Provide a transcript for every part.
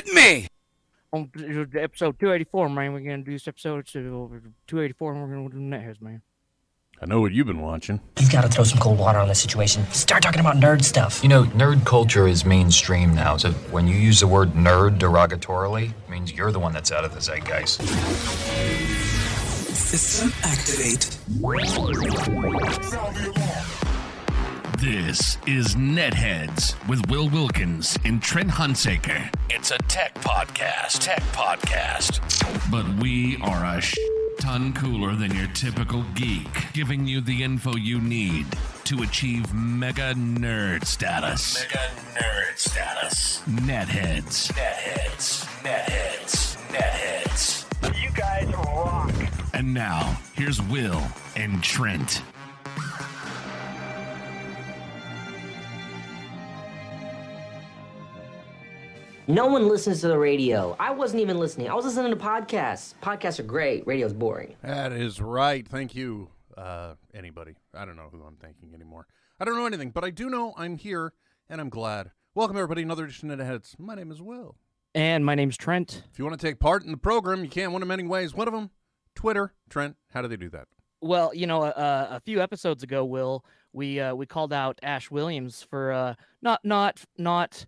kidding me? On episode 284, man, we're going to do this episode 284, and we're going to do NetHeads, man. I know what you've been watching. You've got to throw some cold water on this situation. Start talking about nerd stuff. You know, nerd culture is mainstream now, so when you use the word nerd derogatorily, it means you're the one that's out of the zeitgeist. System activate. This is NetHeads with Will Wilkins and Trent Hunsaker. It's a tech podcast. But we are a ton cooler than your typical geek, giving you the info you need to achieve mega nerd status. NetHeads. You guys rock. And now, here's Will and Trent. No one listens to the radio. I wasn't even listening. I was listening to podcasts. Podcasts are great. Radio's boring. That is right. Thank you, anybody. I don't know who I'm thanking anymore. I don't know anything, but I do know I'm here, and I'm glad. Welcome, everybody, another edition of NetHeads. My name is Will. And my name's Trent. If you want to take part in the program, you can one of many ways. One of them, Twitter. Trent, how do they do that? Well, you know, a few episodes ago, Will, we called out Ash Williams for not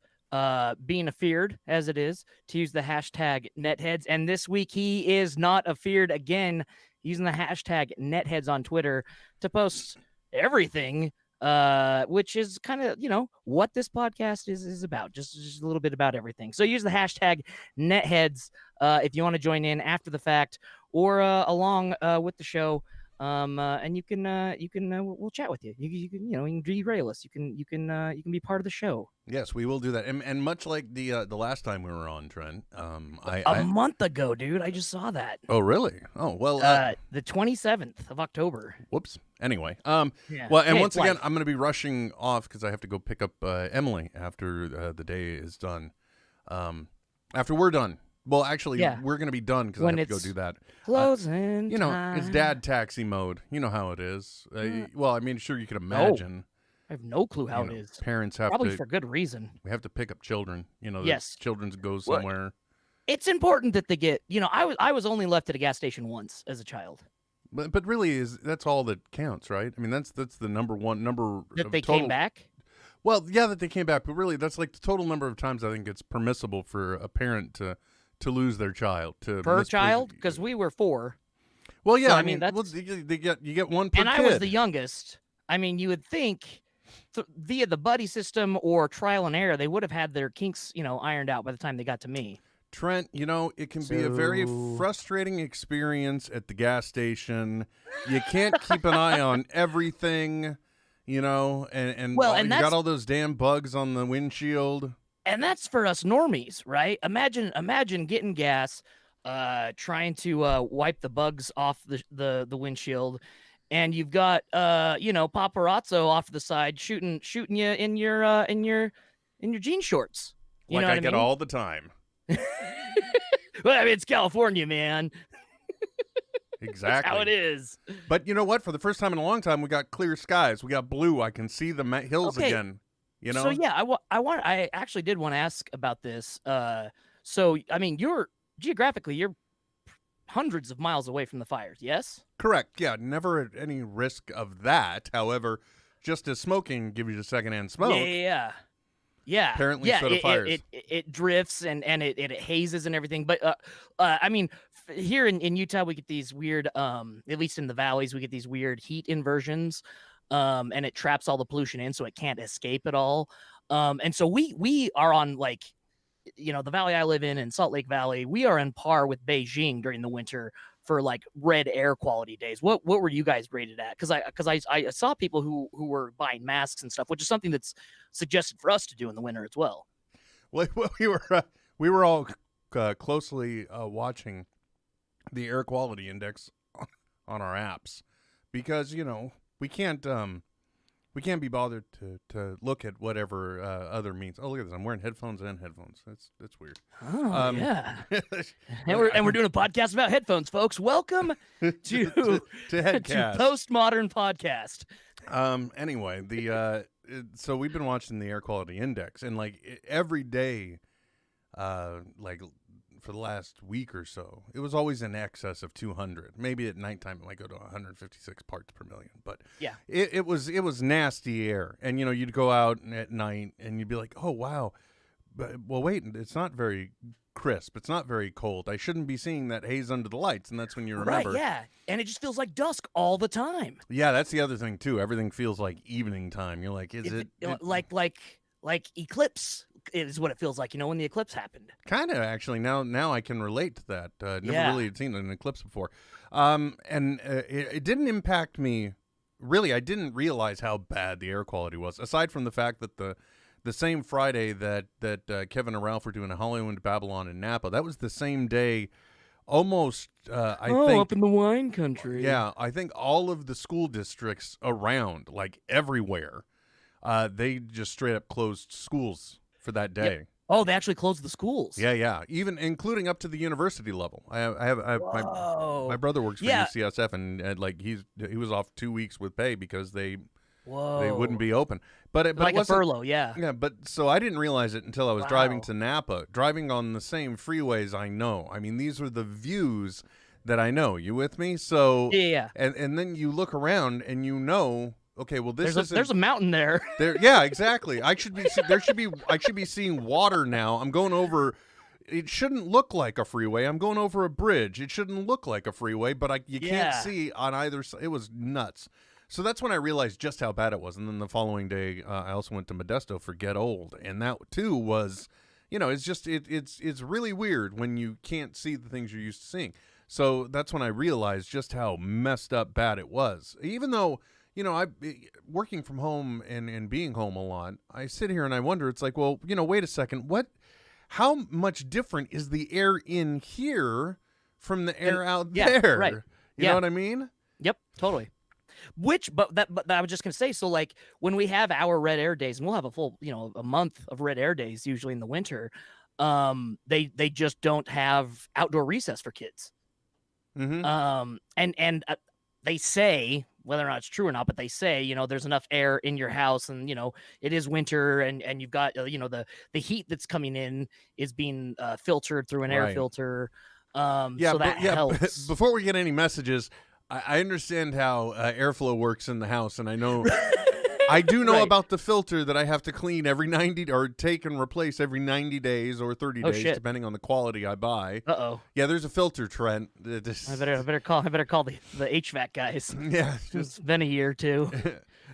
being afeared, as it is, to use the hashtag NetHeads. And this week, he is not afeared again, using the hashtag NetHeads on Twitter to post everything, which is kind of, you know, what this podcast is about, just a little bit about everything. So use the hashtag NetHeads if you want to join in after the fact or along with the show. And you can we'll chat with you. You can derail us. You can be part of the show. Yes, we will do that. And much like the last time we were on, Trent, a month ago, dude, I just saw that. Oh, really? Oh, well, the 27th of October. Whoops. Anyway, Yeah. well, and Hey, once again, life. I'm going to be rushing off because I have to go pick up Emily after the day is done. After we're done. Well, actually, Yeah. we're going to be done because I When have to go it's do that. Closing You know, time. it's dad taxi mode. You know how it is. Well, I mean, sure, you could imagine. I have no clue how you it know, is. Parents have Probably to. for good reason. We have to pick up children. You know, Yes. children go Well, somewhere. It's important that they get. You know, I was only left at a gas station once as a child. But really, that's all that counts, right? I mean, that's the number That of they total. came back. Well, yeah, that they came back, but really, that's like the total number of times I think it's permissible for a parent to lose their child Per child, because we were 4. Well, yeah, So, I mean, that's- you get one per And kid. I was the youngest. I mean, you would think via the buddy system or trial and error, they would have had their kinks, you know, ironed out by the time they got to me. Trent, you know, it can be a very So- frustrating experience at the gas station. You can't keep an eye on everything, you know, and Well, and you that's- got all those damn bugs on the windshield. And that's for us normies, right? Imagine getting gas, trying to wipe the bugs off the windshield, and you've got paparazzo off to the side shooting you in your jean shorts. You Like know what I get mean? all the time. Well, I mean, it's California, man. Exactly. That's how it is. But you know what? For the first time in a long time, we got clear skies. We got blue. I can see the hills Okay. again. You know? So yeah, I actually did want to ask about this. So I mean, you're hundreds of miles away from the fires, yes? Correct. Yeah, never at any risk of that. However, just as smoking gives you secondhand smoke. Yeah. Apparently so do fires. It drifts and it hazes and everything. But I mean, here in Utah, we get these weird, at least in the valleys, we get these weird heat inversions. And it traps all the pollution in, so it can't escape at all. And so we are on, like, you know, the valley I live in Salt Lake Valley, we are on par with Beijing during the winter for like red air quality days. What were you guys rated at? Because I saw people who were buying masks and stuff, which is something that's suggested for us to do in the winter as well. Well, we were all closely watching the air quality index on our apps because, you know, we can't be bothered to look at whatever other means. Oh, look at this! I'm wearing headphones and headphones. That's weird. Oh yeah, and we're doing a podcast about headphones, folks. Welcome to Headcast. to Postmodern Podcast. Anyway, so we've been watching the air quality index, and like every day, like for the last week or so, it was always in excess of 200. Maybe at nighttime it might go to 156 parts per million. But Yeah. it was nasty air. And, you know, you'd go out at night and you'd be like, oh, wow. But, well, wait, it's not very crisp. It's not very cold. I shouldn't be seeing that haze under the lights. And that's when you remember. Right, yeah. And it just feels like dusk all the time. Yeah, that's the other thing, too. Everything feels like evening time. You're like, Like eclipse is what it feels like, you know, when the eclipse happened. Kind of, actually. Now I can relate to that. Never Yeah. really had seen an eclipse before. It didn't impact me. Really, I didn't realize how bad the air quality was, aside from the fact that the same Friday that Kevin and Ralph were doing a Hollywood Babylon in Napa, that was the same day almost, I think. Up in the wine country. Yeah, I think all of the school districts around, like everywhere, they just straight up closed schools for that day. Yep. Oh, they actually closed the schools. Yeah, even including up to the university level. My brother works for Yeah. UCSF, and like he was off 2 weeks with pay because they Whoa. wouldn't be open. But it like a wasn't- furlough, yeah. Yeah, but so I didn't realize it until I was driving Wow. to Napa, driving on the same freeways I know. I mean, these are the views that I know. You with me? So Yeah. and then you look around and you know, okay, well this is There's a mountain there. there. Yeah, exactly. I should be seeing water now. I'm going over. It shouldn't look like a freeway. I'm going over a bridge. It shouldn't look like a freeway, but you can't Yeah. see on either side. It was nuts. So that's when I realized just how bad it was. And then the following day, I also went to Modesto for Get Old, and that too was, you know, it's just it's really weird when you can't see the things you're used to seeing. So that's when I realized just how messed up bad it was. Even though, you know, working from home and being home a lot, I sit here and I wonder, it's like, well, you know, wait a second, how much different is the air in here from the air out yeah, there? right. You Yeah. know what I mean? Yep, totally. But I was just gonna say, so like when we have our red air days, and we'll have a full, you know, a month of red air days usually in the winter, they just don't have outdoor recess for kids. Mm-hmm. And they say, whether or not it's true or not, but they say, you know, there's enough air in your house, and you know it is winter, and you've got you know the heat that's coming in is being filtered through an air Right. filter. Yeah, So that helps. Before we get any messages, I understand how airflow works in the house, and I know I do know Right. about the filter that I have to clean every 90 or take and replace every 90 days or 30 Oh, days, shit. depending on the quality I buy. Uh-oh. Yeah, there's a filter, Trent. I better call the HVAC guys. Yeah. It's been a year or two.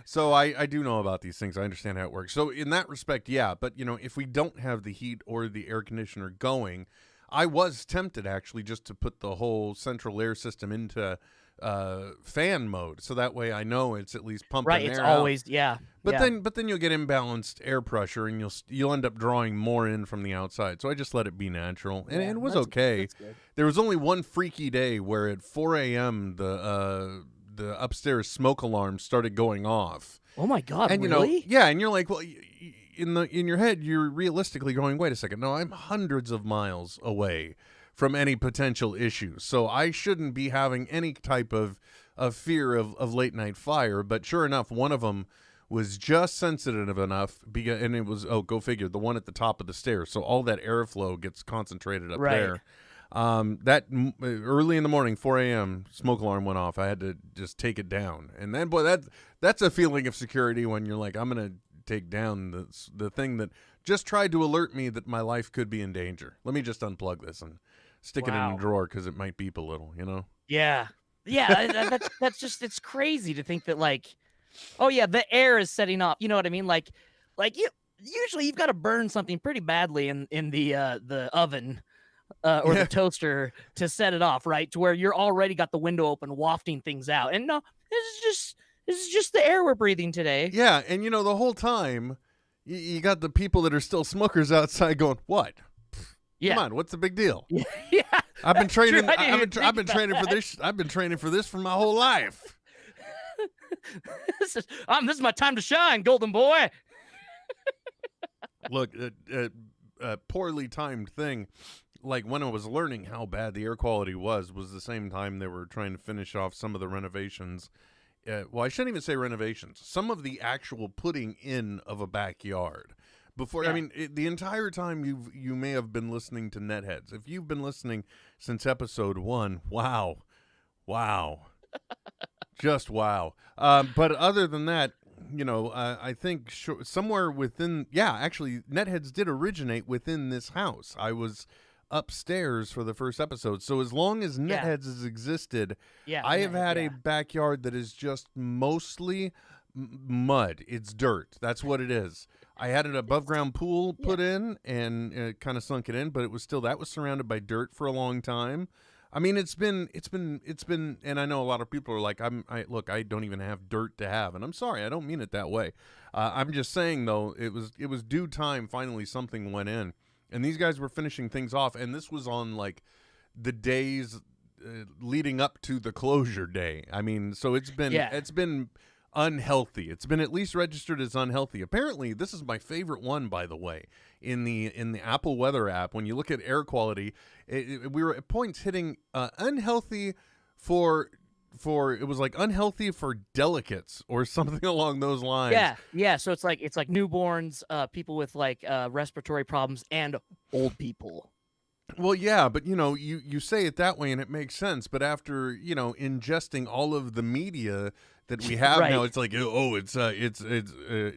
So I do know about these things. I understand how it works. So in that respect, yeah. But, you know, if we don't have the heat or the air conditioner going, I was tempted, actually, just to put the whole central air system into fan mode, so that way I know it's at least pumping Right, air it's out. always yeah. But yeah. then you'll get imbalanced air pressure, and you'll end up drawing more in from the outside. So I just let it be natural, and Yeah, it was that's- okay. that's good. There was only one freaky day where at 4 a.m. the upstairs smoke alarm started going off. Oh my god, And you really? know, yeah, and you're like, well, in your head, you're realistically going, wait a second, no, I'm hundreds of miles away from any potential issues, so I shouldn't be having any type of fear of late night fire. But sure enough, one of them was just sensitive enough, and it was, oh, go figure, the one at the top of the stairs, so all that airflow gets concentrated up Right. there. Early in the morning, 4 a.m., smoke alarm went off. I had to just take it down, and then, boy, that's a feeling of security when you're like, I'm gonna take down the thing that just tried to alert me that my life could be in danger. Let me just unplug this and stick it in Wow. a drawer because it might beep a little, you know? Yeah. That's just, it's crazy to think that, like, oh yeah, the air is setting off. You know what I mean? Like usually you've got to burn something pretty badly in the oven or Yeah. the toaster to set it off, right? To where you're already got the window open, wafting things out. And no, this is just the air we're breathing today. Yeah, and you know, the whole time, you got the people that are still smokers outside going, what? Yeah. Come on, what's the big deal? Yeah. I've been training. I didn't even I've been think training about for this. I've been training for this for my whole life. this is my time to shine, golden boy. Look, a poorly timed thing. Like when I was learning how bad the air quality was the same time they were trying to finish off some of the renovations. Well, I shouldn't even say renovations. Some of the actual putting in of a backyard. before. Yeah. I mean, the entire time you may have been listening to NetHeads. If you've been listening since episode 1, wow, just wow. But other than that, I think somewhere within, actually, NetHeads did originate within this house. I was upstairs for the first episode, so as long as NetHeads has existed, I have had a backyard that is just mostly mud. It's dirt. That's what it is. I had an above ground pool put in, and it kind of sunk it in, but that was surrounded by dirt for a long time. I mean, it's been, and I know a lot of people are like, I don't even have dirt to have, and I'm sorry, I don't mean it that way. I'm just saying though, it was due time. Finally, something went in, and these guys were finishing things off, and this was on like the days leading up to the closure day. I mean, so it's been unhealthy. It's been at least registered as unhealthy. Apparently, this is my favorite one, by the way, in the Apple Weather app. When you look at air quality, we were at points hitting unhealthy for it was like unhealthy for delicates or something along those lines. Yeah. So it's like newborns, people with like respiratory problems, and old people. Well, yeah, but you say it that way and it makes sense. But after ingesting all of the media that we have now, it's like, it's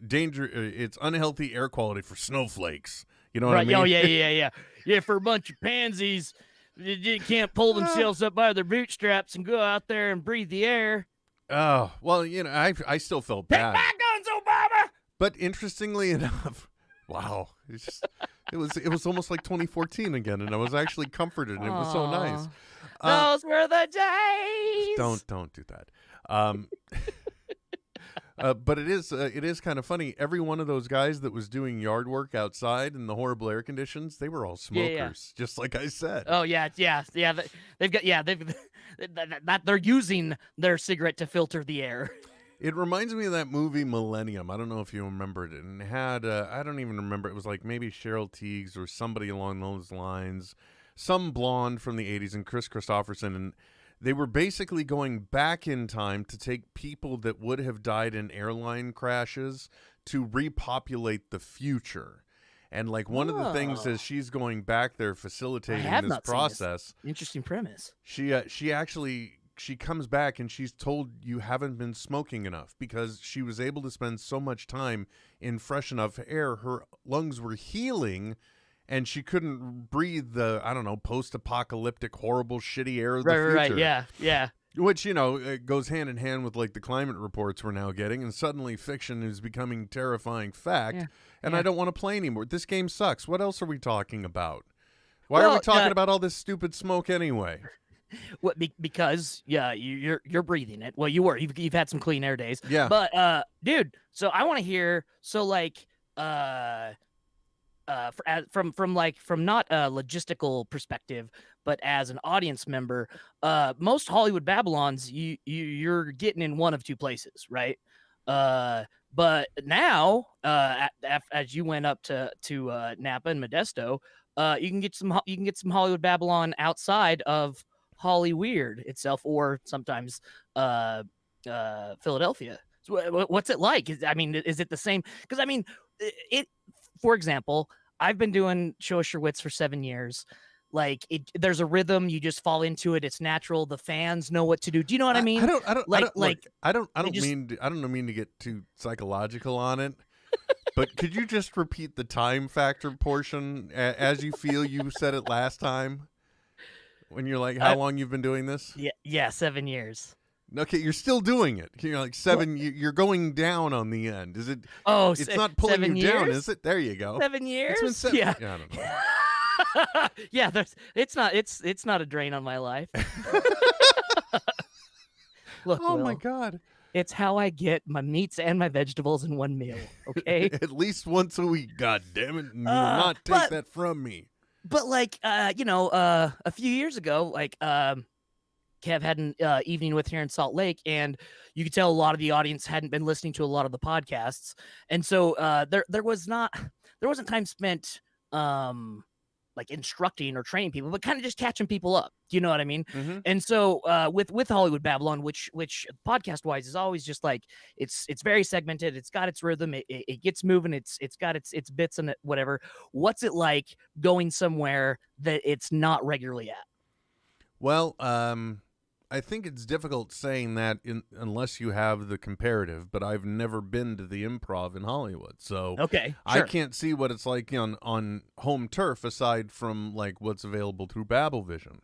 danger. It's unhealthy air quality for snowflakes. You know what I mean? Oh yeah. For a bunch of pansies, they can't pull themselves up by their bootstraps and go out there and breathe the air. Oh well, I still felt bad. Take my guns, Obama. But interestingly enough, wow, it was almost like 2014 again, and I was actually comforted, and it was so nice. Those were the days. Don't do that. But it is kind of funny. Every one of those guys that was doing yard work outside in the horrible air conditions, they were all smokers, just like I said. Oh yeah. They're using their cigarette to filter the air. It reminds me of that movie Millennium. I don't know if you remember it. And it had, I don't even remember. It was like maybe Cheryl Tiegs or somebody along those lines. Some blonde from the 80s and Chris Christopherson. And they were basically going back in time to take people that would have died in airline crashes to repopulate the future. And like one of the things as she's going back there facilitating this process. Interesting premise. She comes back and she's told you haven't been smoking enough because she was able to spend so much time in fresh enough air. Her lungs were healing and she couldn't breathe the, post-apocalyptic, horrible, shitty air of the future. Right, yeah. Which, it goes hand in hand with like the climate reports we're now getting, and suddenly fiction is becoming terrifying fact. And I don't want to play anymore. This game sucks. What else are we talking about? Why are we talking about all this stupid smoke anyway? What? Because you're breathing it. Well, you've had some clean air days. Yeah. But dude, so I want to hear. So like from not a logistical perspective, but as an audience member, most Hollywood Babylons you're getting in one of two places, right? But now as you went up to Napa and Modesto, you can get some Hollywood Babylon outside of Holly Weird itself, or sometimes Philadelphia. So what's it like? Is it the same? Because for example, I've been doing Show Sherwitz for 7 years. Like there's a rhythm, you just fall into it. It's natural. The fans know what to do. Do you know what I mean? I don't mean to get too psychological on it. But could you just repeat the time factor portion as you feel you said it last time? When you're like, how long you've been doing this? Yeah, 7 years. Okay, you're still doing it. You're like 7. You're going down on the end. Is it? Oh, it's not pulling you down, is it? There you go. 7 years. It's been 7. Yeah. I don't know. Yeah, it's not a drain on my life. Look, oh Will, my God. It's how I get my meats and my vegetables in one meal. Okay, at least once a week. God damn it! You will not take that from me. But like, a few years ago, like, Kev had an evening with here in Salt Lake, and you could tell a lot of the audience hadn't been listening to a lot of the podcasts, and so there wasn't time spent like instructing or training people, but kind of just catching people up. Do you know what I mean? Mm-hmm. And so with Hollywood Babylon, which podcast wise is always just like it's very segmented. It's got its rhythm. It gets moving. It's got its bits and whatever. What's it like going somewhere that it's not regularly at? Well, I think it's difficult saying that unless you have the comparative, but I've never been to the Improv in Hollywood, so Okay, I sure. can't see what it's like on home turf aside from like what's available through Babelvision.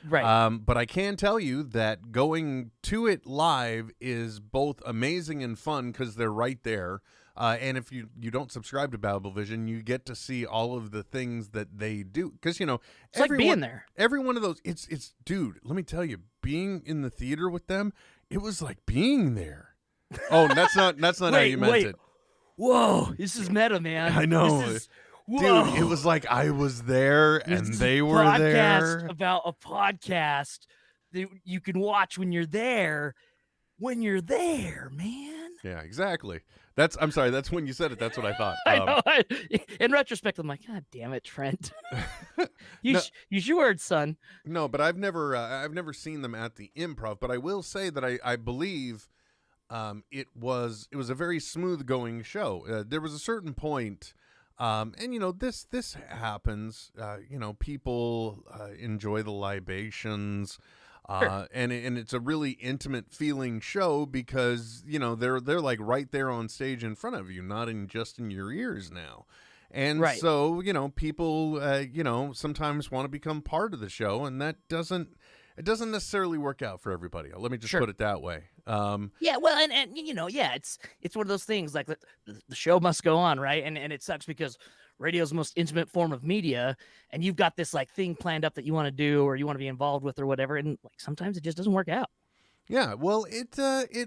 Right. But I can tell you that going to it live is both amazing and fun because they're right there. And if you don't subscribe to Babelvision, you get to see all of the things that they do. Because, you know, It's like being there. Every one of those, it's dude, let me tell you, being in the theater with them, it was like being there. Oh, that's not how you meant it. Whoa, this is meta, man. I know. Whoa. Dude, it was like I was there and This is they a were podcast there. about a podcast that you can watch when you're there. When you're there, man. Yeah, exactly. I'm sorry. That's when you said it. That's what I thought. I know. In retrospect, I'm like, God damn it, Trent. Use your words, son. No, but I've never seen them at the Improv. But I will say that I believe it was a very smooth going show. There was a certain point, and you know this happens. You know, people enjoy the libations. Sure. And it's a really intimate feeling show because, you know, they're like right there on stage in front of you, not just in your ears now. And Right. so, you know, people, you know, sometimes want to become part of the show, and it doesn't necessarily work out for everybody. Let me just Sure. put it that way. Yeah, well, and you know, yeah, it's one of those things like the show must go on, right? And it sucks because radio's the most intimate form of media, and you've got this like thing planned up that you want to do or you want to be involved with or whatever, and like sometimes it just doesn't work out. Yeah, well,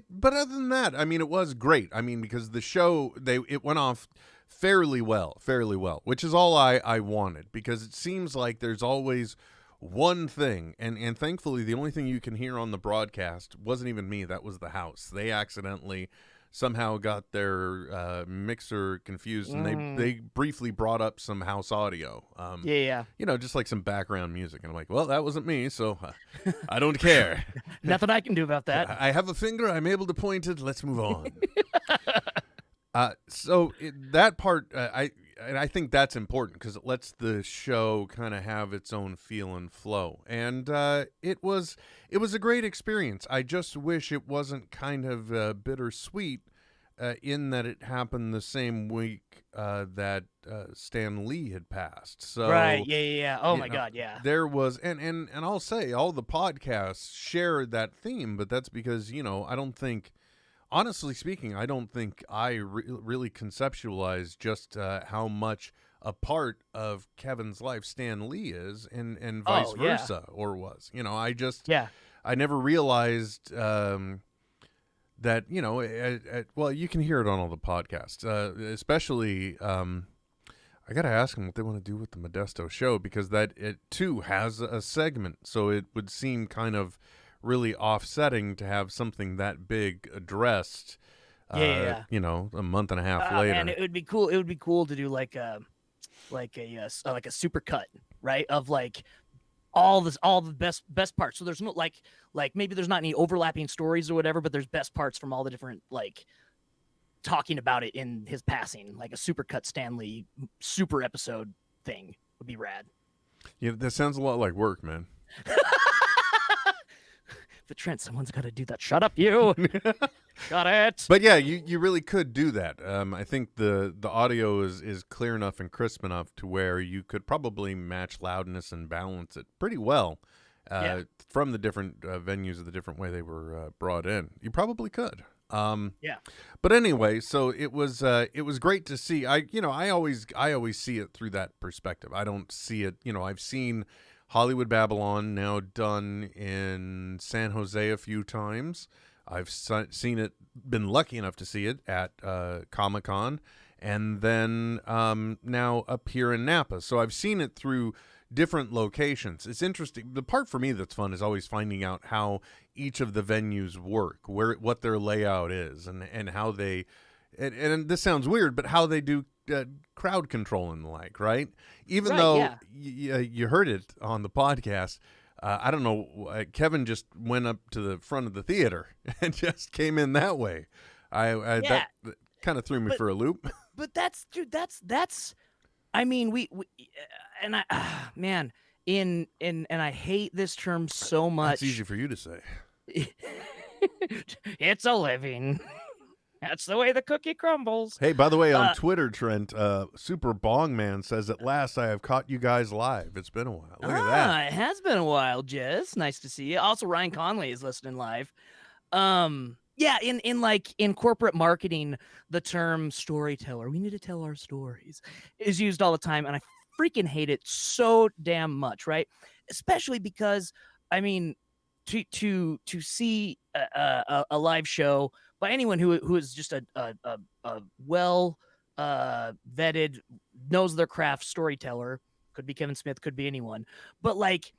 but other than that, I mean, it was great. I mean, because the show, it went off fairly well, which is all I wanted, because it seems like there's always one thing, and thankfully the only thing you can hear on the broadcast wasn't even me, that was the house. They accidentally somehow got their mixer confused, and they briefly brought up some house audio. Yeah. You know, just like some background music. And I'm like, well, that wasn't me, so I don't care. Nothing I can do about that. I have a finger. I'm able to point it. Let's move on. That part, I think that's important because it lets the show kind of have its own feel and flow. And it was a great experience. I just wish it wasn't kind of bittersweet in that it happened the same week that Stan Lee had passed. So Right. Yeah. Oh my know, God. Yeah. There was, and I'll say all the podcasts share that theme, but that's because, you know, I don't think, honestly speaking, I don't think I really conceptualized just how much a part of Kevin's life Stan Lee is, and vice versa, or was. You know, I never realized that, you know, well, you can hear it on all the podcasts, especially. I got to ask them what they want to do with the Modesto show, because it too has a segment, so it would seem kind of really offsetting to have something that big addressed. You know, a month and a half later. And it would be cool. It would be cool to do like a super cut, right? Of like all the best parts. So there's no like maybe there's not any overlapping stories or whatever, but there's best parts from all the different like talking about it in his passing, like a super cut Stanley super episode thing would be rad. Yeah, that sounds a lot like work, man. But Trent, someone's got to do that. Shut up, you. Got it. But yeah, you really could do that. I think the audio is clear enough and crisp enough to where you could probably match loudness and balance it pretty well from the different venues of the different way they were brought in. You probably could. Yeah. But anyway, so it was great to see. I always see it through that perspective. I don't see it. You know, I've seen Hollywood Babylon now done in San Jose a few times. I've seen it, been lucky enough to see it at Comic-Con, and then now up here in Napa. So I've seen it through different locations. It's interesting. The part for me that's fun is always finding out how each of the venues work, what their layout is, and how they and this sounds weird, but how they do crowd control and the like, right? Even Right, though yeah. you heard it on the podcast, I don't know, Kevin just went up to the front of the theater and just came in that way. That kind of threw me for a loop. But that's, dude, that's. I mean, we and man, and I hate this term so much. It's easy for you to say. It's a living. That's the way the cookie crumbles. Hey, by the way, on Twitter, Trent, Super Bong Man says, "At last, I have caught you guys live. It's been a while. Look at that. It has been a while, Jess. Nice to see you. Also, Ryan Conley is listening live. Yeah, in corporate marketing, the term storyteller, we need to tell our stories, is used all the time, and I freaking hate it so damn much, right? Especially because, I mean, to see a live show by anyone who is just a well vetted, knows their craft storyteller, could be Kevin Smith, could be anyone, but like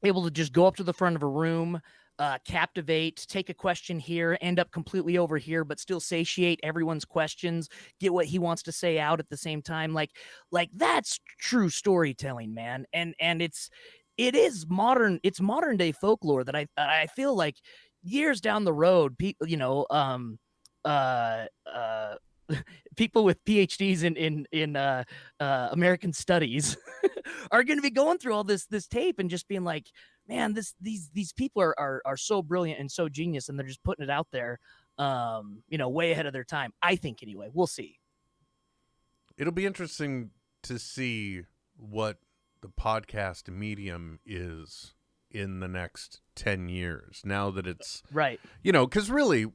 able to just go up to the front of a room, captivate, take a question here, end up completely over here, but still satiate everyone's questions, get what he wants to say out at the same time. Like that's true storytelling, man. And it is modern. It's modern day folklore that I feel like years down the road, people, people with PhDs in American studies are going to be going through all this tape and just being like, man, these people are so brilliant and so genius, and they're just putting it out there, way ahead of their time. I think anyway. We'll see. It'll be interesting to see what the podcast medium is in the next 10 years, now that it's right, because really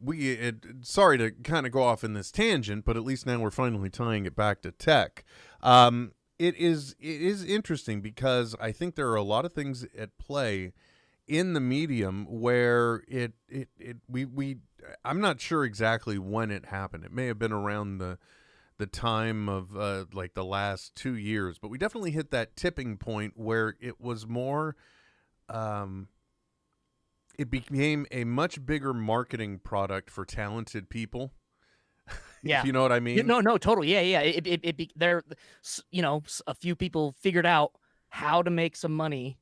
sorry to kind of go off in this tangent, but at least now we're finally tying it back to tech. It is interesting because I think there are a lot of things at play in the medium where I'm not sure exactly when it happened. It may have been around the time of like the last 2 years, but we definitely hit that tipping point where it was more it became a much bigger marketing product for talented people. Yeah. If you know what I mean? No, totally. Yeah. A few people figured out how to make some money,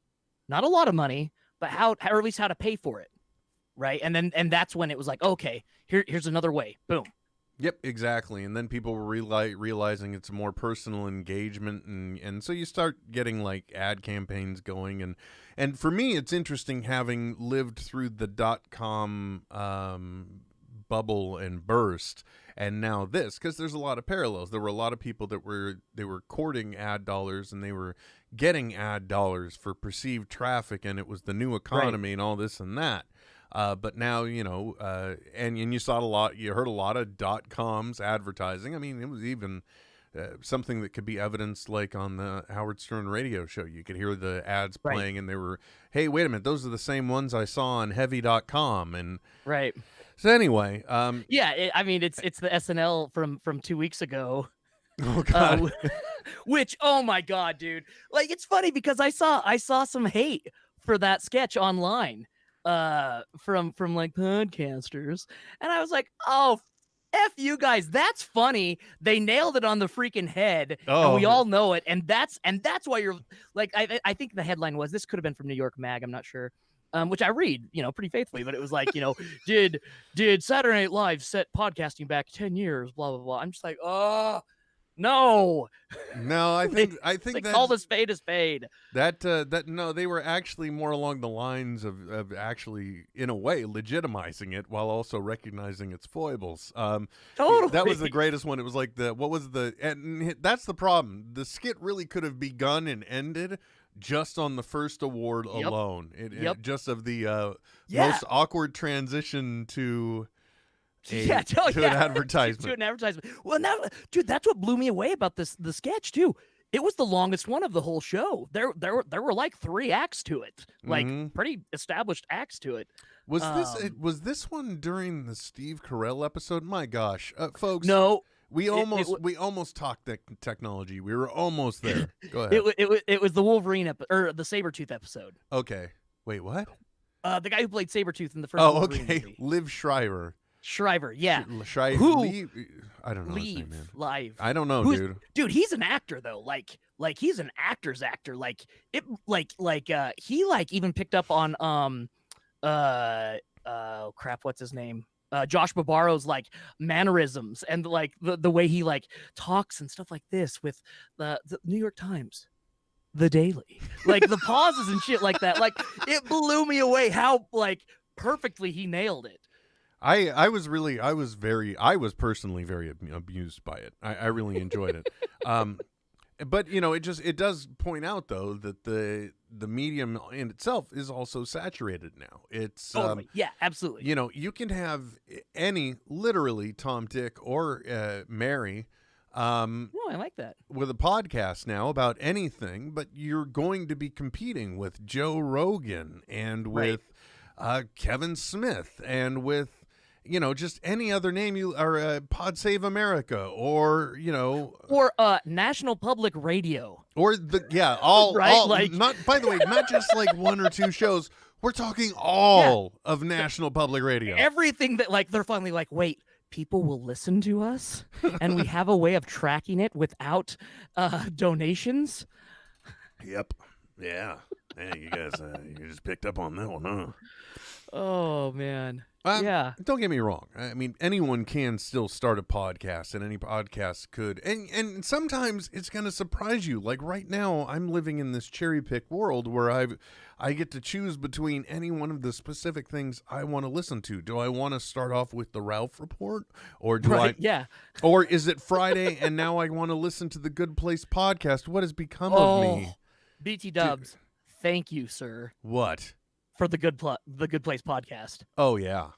not a lot of money, but how or at least how to pay for it. Right. And that's when it was like, okay, here's another way. Boom. Yep, exactly. And then people were realizing it's more personal engagement, and so you start getting like ad campaigns going, and for me, it's interesting having lived through the .com bubble and burst, and now this, because there's a lot of parallels. There were a lot of people that were courting ad dollars, and they were getting ad dollars for perceived traffic, and it was the new economy and all this and that. But now, and you saw you heard a lot of .coms advertising. I mean, it was even something that could be evidenced like on the Howard Stern radio show. You could hear the ads playing and they were, hey, wait a minute, those are the same ones I saw on heavy.com. And right. So anyway. It's the SNL from 2 weeks ago. Oh, God. Which, oh my God, dude. Like, it's funny because I saw some hate for that sketch online. From like podcasters, and I was like, oh, F you guys, that's funny. They nailed it on the freaking head, and we all know it, and that's why you're like, I think the headline was, this could have been from New York Mag, I'm not sure, which I read, pretty faithfully, but it was like, did Saturday Night Live set podcasting back 10 years, blah blah blah. I'm just like, oh no, I think like, call the spade a spade. No, they were actually more along the lines of actually, in a way, legitimizing it while also recognizing its foibles. Totally, that was the greatest one. It was like and that's the problem. The skit really could have begun and ended just on the first award alone. Just of the most awkward transition to. An advertisement. To an advertisement. Well, now, dude, that's what blew me away about the sketch too. It was the longest one of the whole show. There were like 3 acts to it, like pretty established acts to it. Was this one during the Steve Carell episode? My gosh, folks. No, we almost talked technology. We were almost there. Go ahead. It was the Wolverine or the Sabretooth episode. Okay. Wait, what? The guy who played Sabretooth in the first. Oh, okay. Liv Schreiber, yeah. I I don't know his name, Leave man. live. I don't know, Who's- dude. Dude, he's an actor though. Like he's an actor's actor. Like it. He like even picked up on crap. What's his name? Josh Barbaro's like mannerisms and like the way he like talks and stuff like this with the New York Times. The Daily, like the pauses and shit like that. Like it blew me away how like perfectly he nailed it. I was personally very amused by it. I really enjoyed it. But it does point out though that the medium in itself is also saturated now. It's Totally. Yeah, absolutely. You can have any literally Tom, Dick, or Mary. No, I like that. With a podcast now about anything, but you're going to be competing with Joe Rogan and with Kevin Smith and with just any other name or Pod Save America or National Public Radio or all right? all Like not, by the way, not just like one or two shows. We're talking all of National Public Radio. Everything that like they're finally like, wait, people will listen to us and we have a way of tracking it without donations. Yep. Yeah. Hey, you guys, you just picked up on that one, huh? Oh man. Yeah. Don't get me wrong. I mean, anyone can still start a podcast, and any podcast could. And sometimes it's going to surprise you. Like right now, I'm living in this cherry pick world where I get to choose between any one of the specific things I want to listen to. Do I want to start off with the Ralph Report, or or is it Friday and now I want to listen to the Good Place podcast? What has become of me? BT Dubs, thank you, sir. What? For the Good Place podcast. Oh yeah.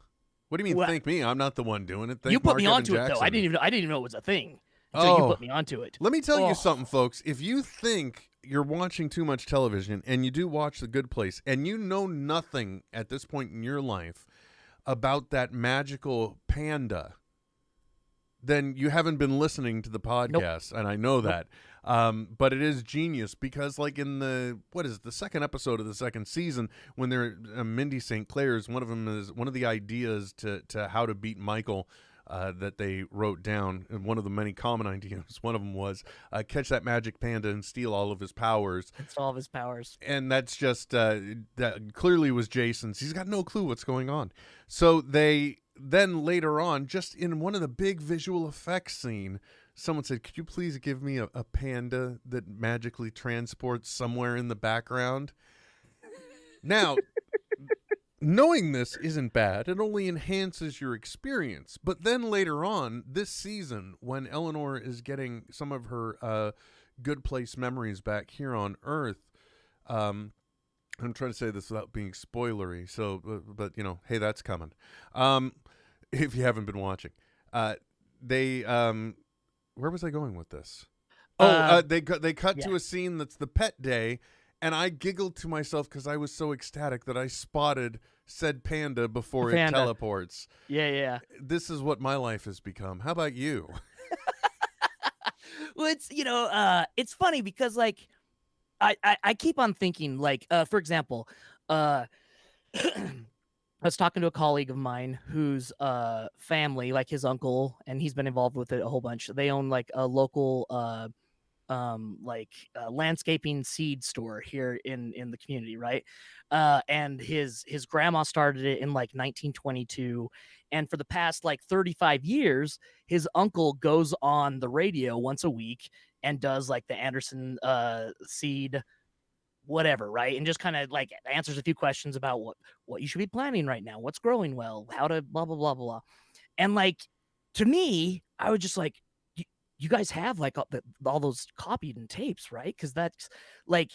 What do you mean? Thank me? I'm not the one doing it. Thank you put Mark me Evan onto it Jackson. though. I didn't even know it was a thing until you put me onto it. Let me tell you something, folks. If you think you're watching too much television and you do watch The Good Place and you know nothing at this point in your life about that magical panda, then you haven't been listening to the podcast, and I know that. But it is genius because, like in the second episode of the second season, when they're Mindy St. Clair's, one of the ideas to how to beat Michael that they wrote down, and one of the many common ideas. One of them was catch that magic panda and steal all of his powers. It's all of his powers, and that's just that clearly was Jason's. He's got no clue what's going on. So they then later on, just in one of the big visual effects scene, someone said, could you please give me a panda that magically transports somewhere in the background? Now, knowing this isn't bad. It only enhances your experience. But then later on, this season, when Eleanor is getting some of her Good Place memories back here on Earth, I'm trying to say this without being spoilery, so but hey, that's coming. If you haven't been watching, they where was I going with this? They cut to a scene that's the pet day, and I giggled to myself because I was so ecstatic that I spotted said panda before it teleports. Yeah. This is what my life has become. How about you? Well, it's funny because like I keep on thinking like for example, I was talking to a colleague of mine whose family, like his uncle, and he's been involved with it a whole bunch. They own like a local landscaping seed store here in the community, right? And his grandma started it in like 1922, and for the past like 35 years, his uncle goes on the radio once a week and does like the Anderson seed whatever, right? And just kind of like answers a few questions about what you should be planting right now, what's growing well, how to blah blah blah blah. And like to me, I was just like, you guys have like all those copied and tapes, right? Because that's like,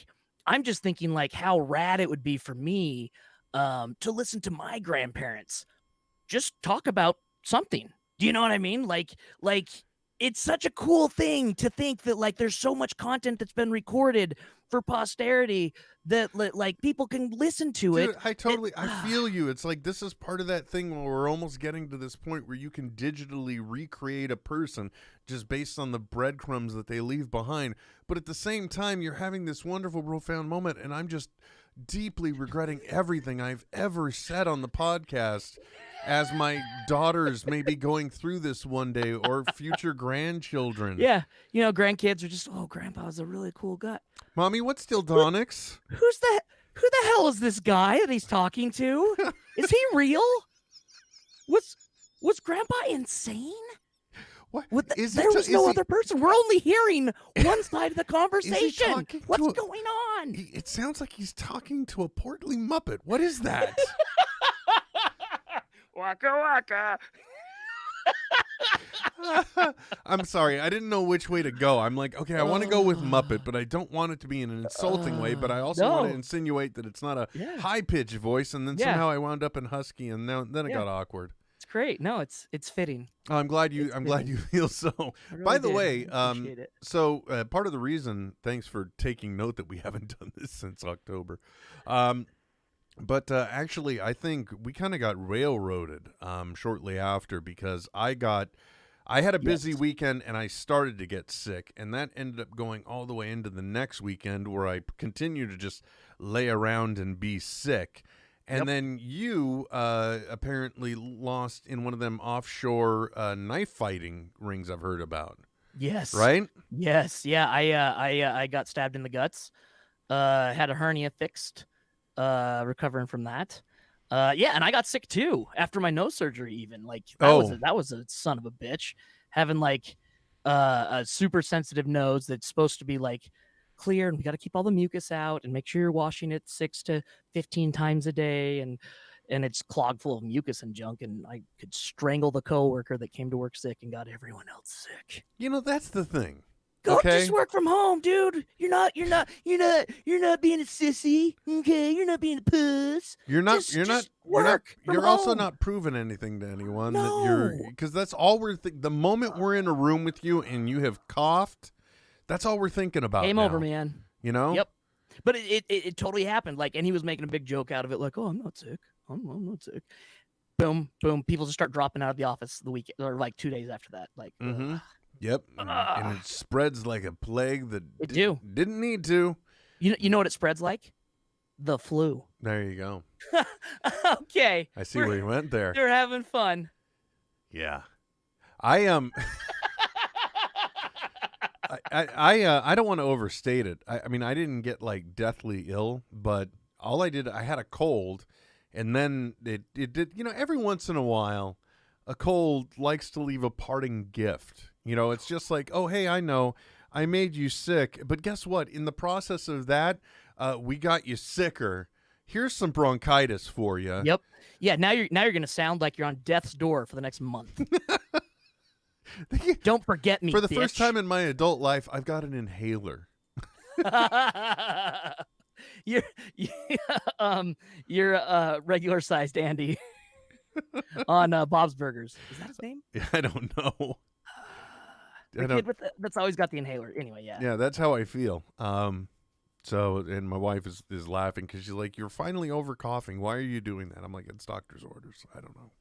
I'm just thinking like how rad it would be for me to listen to my grandparents just talk about something. Do you know what I mean? Like it's such a cool thing to think that like there's so much content that's been recorded for posterity that like people can listen to it. I feel you. It's like this is part of that thing where we're almost getting to this point where you can digitally recreate a person just based on the breadcrumbs that they leave behind. But at the same time, you're having this wonderful, profound moment, and I'm just deeply regretting everything I've ever said on the podcast, as my daughters may be going through this one day, or future grandchildren. Yeah, grandkids are just, oh, Grandpa's a really cool guy. Mommy, what's Dildonics? Who the hell is this guy that he's talking to? Is he real? Was Grandpa insane? What? There was no other person. We're only hearing one side of the conversation. What's going on? It sounds like he's talking to a portly Muppet. What is that? Waka waka. I'm sorry. I didn't know which way to go. I'm like, okay, I want to go with Muppet, but I don't want it to be in an insulting way, but I also want to insinuate that it's not a high-pitched voice, and then somehow I wound up in husky, and then it got awkward. It's great. No, it's fitting. Oh, I'm glad you feel so. Really By the way, so part of the reason, thanks for taking note that we haven't done this since October. But actually, I think we kind of got railroaded shortly after, because I had a busy weekend and I started to get sick, and that ended up going all the way into the next weekend, where I continue to just lay around and be sick. And then you apparently lost in one of them offshore knife fighting rings I've heard about. Yes. Right? Yes. Yeah. I got stabbed in the guts. Had a hernia fixed. Recovering from that. And I got sick too after my nose surgery. Even like that was a son of a bitch, having like a super sensitive nose that's supposed to be like clear, and we got to keep all the mucus out and make sure you're washing it 6 to 15 times a day, and it's clogged full of mucus and junk, and I could strangle the coworker that came to work sick and got everyone else sick. That's the thing. Go just work from home, dude. You're not being a sissy. Okay, you're not being a puss. You're not work. You're also not proving anything to anyone that you're, because that's all we're the moment we're in a room with you and you have coughed, that's all we're thinking about. Game now. over, man. Yep. But it totally happened. Like, and he was making a big joke out of it, like, "Oh, I'm not sick. I'm not sick." Boom, boom. People just start dropping out of the office the week, or like 2 days after that. Like, Yep, and it spreads like a plague that didn't need to. You know what it spreads like? The flu. There you go. Okay. I see where you went there. You're having fun. Yeah. I I don't want to overstate it. I mean, I didn't get like deathly ill, but all I had a cold, and then it did, every once in a while, a cold likes to leave a parting gift. It's just like, oh, hey, I know I made you sick, but guess what? In the process of that, we got you sicker. Here's some bronchitis for you. Yep. Yeah. Now you're going to sound like you're on death's door for the next month. Don't forget me. For the bitch. first time in my adult life, I've got an inhaler. You're regular sized Andy on Bob's Burgers. Is that his name? I don't know. The kid that's always got the inhaler. Anyway, yeah. Yeah, that's how I feel. So, and my wife is laughing because she's like, "You're finally over coughing. Why are you doing that?" I'm like, "It's doctor's orders. I don't know."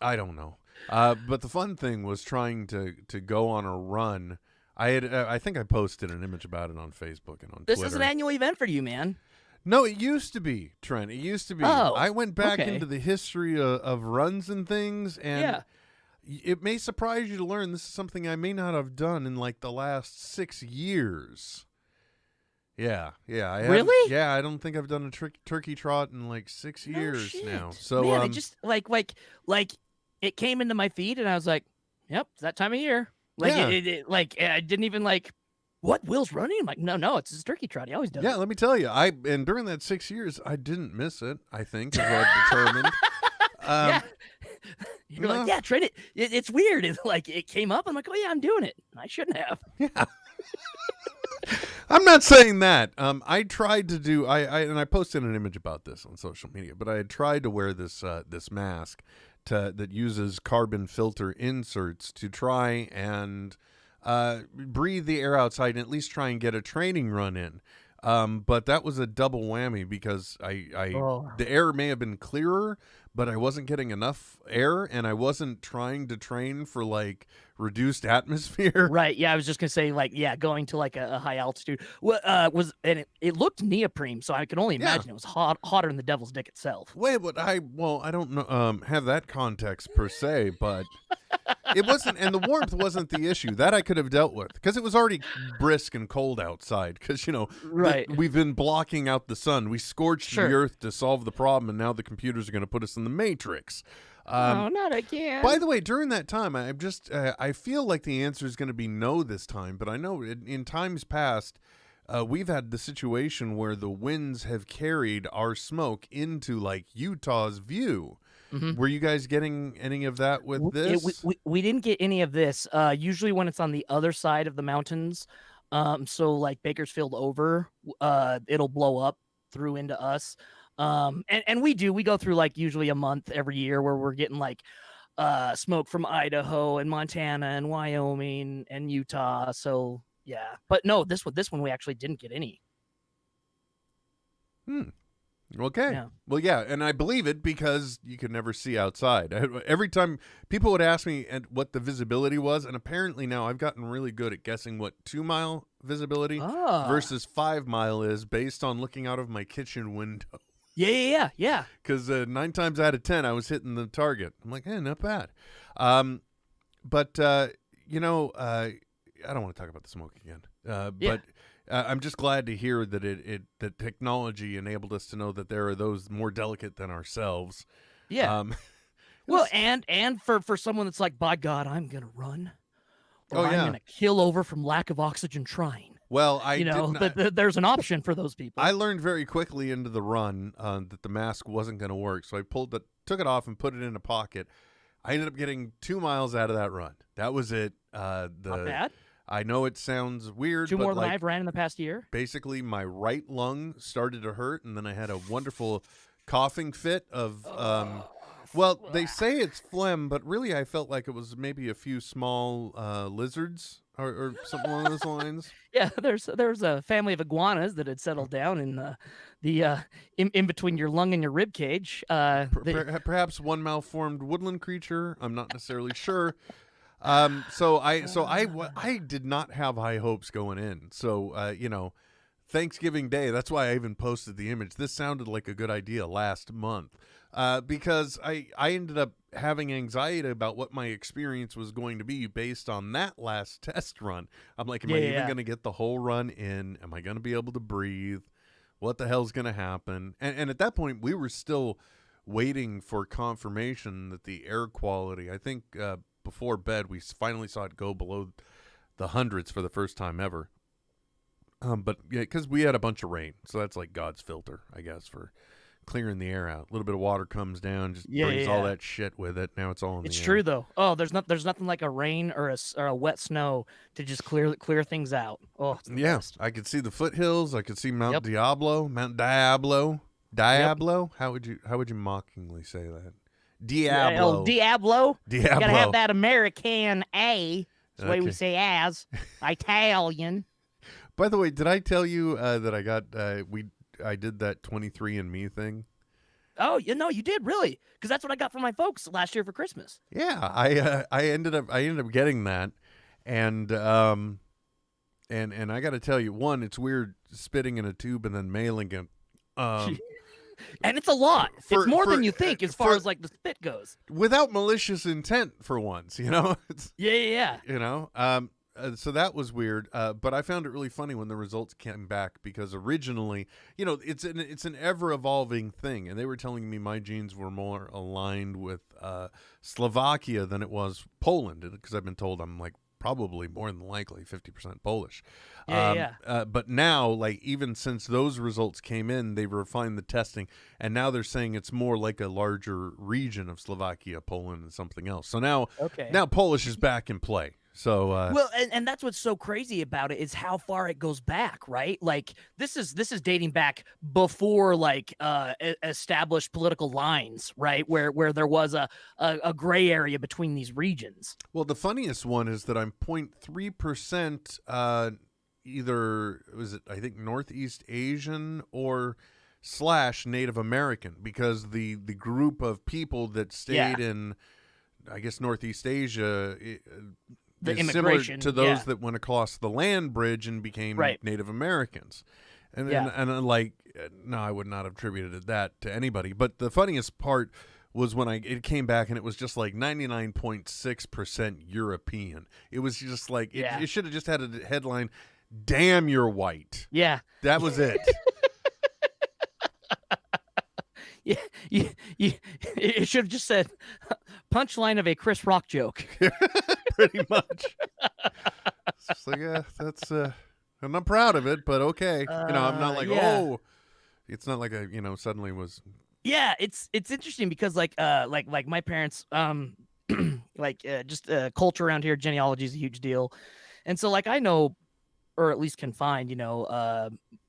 I don't know. But the fun thing was trying to go on a run. I think I posted an image about it on Facebook and on Twitter. This is an annual event for you, man. No, it used to be, Trent. It used to be. Oh, I went back into the history of runs and things, and it may surprise you to learn this is something I may not have done in like the last 6 years. Yeah. Really? Yeah, I don't think I've done a turkey trot in like 6 years now. So man, it just like it came into my feed, and I was like, "Yep, it's that time of year." Like I didn't even like, what, Will's running? I'm like, no, it's his turkey trot. He always does. Yeah, let me tell you, and during that 6 years, I didn't miss it. I think is what I've determined. You're like, yeah, Trent. It's weird. It's like it came up. I'm like, oh yeah, I'm doing it. I shouldn't have. Yeah. I'm not saying that. I tried to do. I posted an image about this on social media, but I had tried to wear this mask that uses carbon filter inserts to try and breathe the air outside and at least try and get a training run in. But that was a double whammy because the air may have been clearer, but I wasn't getting enough air, and I wasn't trying to train for like reduced atmosphere. Right. Yeah, I was just gonna say, like, yeah, going to like a high altitude. What and it looked neoprene, so I can only Yeah. imagine it was hotter than the devil's dick itself. Wait, but I don't know have that context per se, but it wasn't, and the warmth wasn't the issue. That I could have dealt with because it was already brisk and cold outside. Because Right. we've been blocking out the sun. We scorched Sure. the earth to solve the problem, and now the computers are going to put us in the matrix. Oh, not again. By the way, during that time, I feel like the answer is going to be no this time. But I know in times past, we've had the situation where the winds have carried our smoke into like Utah's view. Were you guys getting any of that with this? We didn't get any of this. Usually when it's on the other side of the mountains, so like Bakersfield over, it'll blow up through into us. And we go through like usually a month every year where we're getting like smoke from Idaho and Montana and Wyoming and Utah. So yeah, but no, this one we actually didn't get any. Okay. Yeah. Well, yeah, and I believe it because you could never see outside. Every time people would ask me what the visibility was, and apparently now I've gotten really good at guessing what 2-mile visibility versus 5-mile is based on looking out of my kitchen window. Yeah. Because 9 times out of 10, I was hitting the target. I'm like, not bad. But I don't want to talk about the smoke again. But I'm just glad to hear that that technology enabled us to know that there are those more delicate than ourselves. Yeah. Well, and for someone that's like, by God, I'm gonna run, or I'm gonna kill over from lack of oxygen trying. Well, there's an option for those people. I learned very quickly into the run that the mask wasn't going to work, so I took it off and put it in a pocket. I ended up getting 2 miles out of that run. That was it. Not bad. I know it sounds weird. 2 more than like, I've ran in the past year. Basically, my right lung started to hurt, and then I had a wonderful coughing fit of. Well, they say it's phlegm, but really, I felt like it was maybe a few small lizards or something along those lines. Yeah, there's a family of iguanas that had settled down in in between your lung and your rib cage. Perhaps one malformed woodland creature. I'm not necessarily sure. So I did not have high hopes going in. So Thanksgiving Day. That's why I even posted the image. This sounded like a good idea last month. Because I ended up having anxiety about what my experience was going to be based on that last test run. I'm like, am I even going to get the whole run in? Am I going to be able to breathe? What the hell's going to happen? And at that point, we were still waiting for confirmation that the air quality, I think before bed, we finally saw it go below the hundreds for the first time ever. But yeah, because we had a bunch of rain. So that's like God's filter, I guess, for clearing the air out. A little bit of water comes down, just brings all that shit with it. Now it's all in the air. It's true though. Oh, there's nothing like a rain or a wet snow to just clear things out. Oh, it's the best. I could see the foothills. I could see Mount Diablo. Yep. How would you mockingly say that? Diablo. Diablo. You gotta have that American A. That's the way we say as Italian. By the way, did I tell you that I got I did that 23andMe thing? Oh, you did really, because that's what I got from my folks last year for Christmas. Yeah, I ended up getting that, and I got to tell you, one, it's weird spitting in a tube and then mailing it. And it's a lot. It's more than you think as far as like the spit goes. Without malicious intent, for once, It's, Yeah. So that was weird, but I found it really funny when the results came back because originally, it's an ever-evolving thing, and they were telling me my genes were more aligned with Slovakia than it was Poland, because I've been told I'm like probably more than likely 50% Polish. But now, like even since those results came in, they've refined the testing, and now they're saying it's more like a larger region of Slovakia, Poland, and something else. So now Polish is back in play. So well, and that's what's so crazy about it is how far it goes back, right? Like this is dating back before like established political lines, right? Where there was a gray area between these regions. Well, the funniest one is that I'm 0.3% either was it I think Northeast Asian or / Native American, because the group of people that stayed in, I guess, Northeast Asia The is immigration, similar to those that went across the land bridge and became Native Americans. And like, no, I would not have attributed that to anybody. But the funniest part was when it came back and it was just like 99.6% European. It was just like, it should have just had a headline, "Damn, you're white." Yeah. That was it. It should have just said, "Punchline of a Chris Rock joke." Pretty much. It's just like, that's, I'm not proud of it, but okay. I'm not like, it's not like suddenly was. Yeah, it's interesting because like my parents, culture around here, genealogy is a huge deal. And so like I know, or at least can find,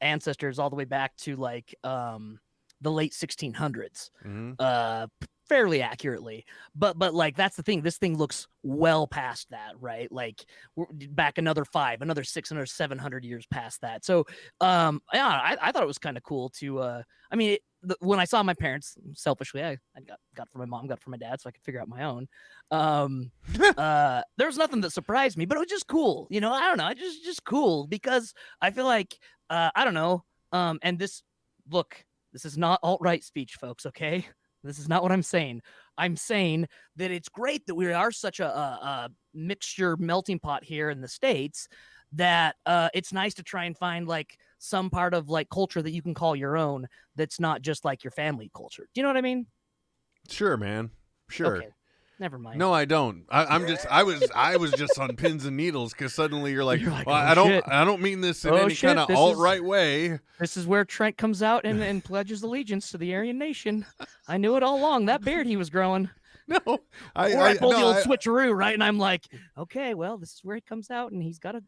ancestors all the way back to like the late 1600s, fairly accurately. But like that's the thing. This thing looks well past that, right? Like we're back another 600, another 700 years past that. So I thought it was kind of cool to. When I saw my parents, selfishly, I got from my mom, got from my dad, so I could figure out my own. There was nothing that surprised me, but it was just cool. I don't know, just cool because I feel like I don't know. And this is not alt-right speech, folks. Okay, this is not what I'm saying. I'm saying that it's great that we are such a mixture melting pot here in the States that it's nice to try and find like some part of like culture that you can call your own that's not just like your family culture. Do you know what I mean? Sure, man. Sure. Okay. Never mind. No, I don't. I was just on pins and needles because suddenly you're like, well, shit. I don't mean this in any kind of alt-right way. This is where Trent comes out and pledges allegiance to the Aryan nation. I knew it all along. That beard he was growing. No, I pulled the old switcheroo, right? And I'm like, okay, well, this is where he comes out, and he's gonna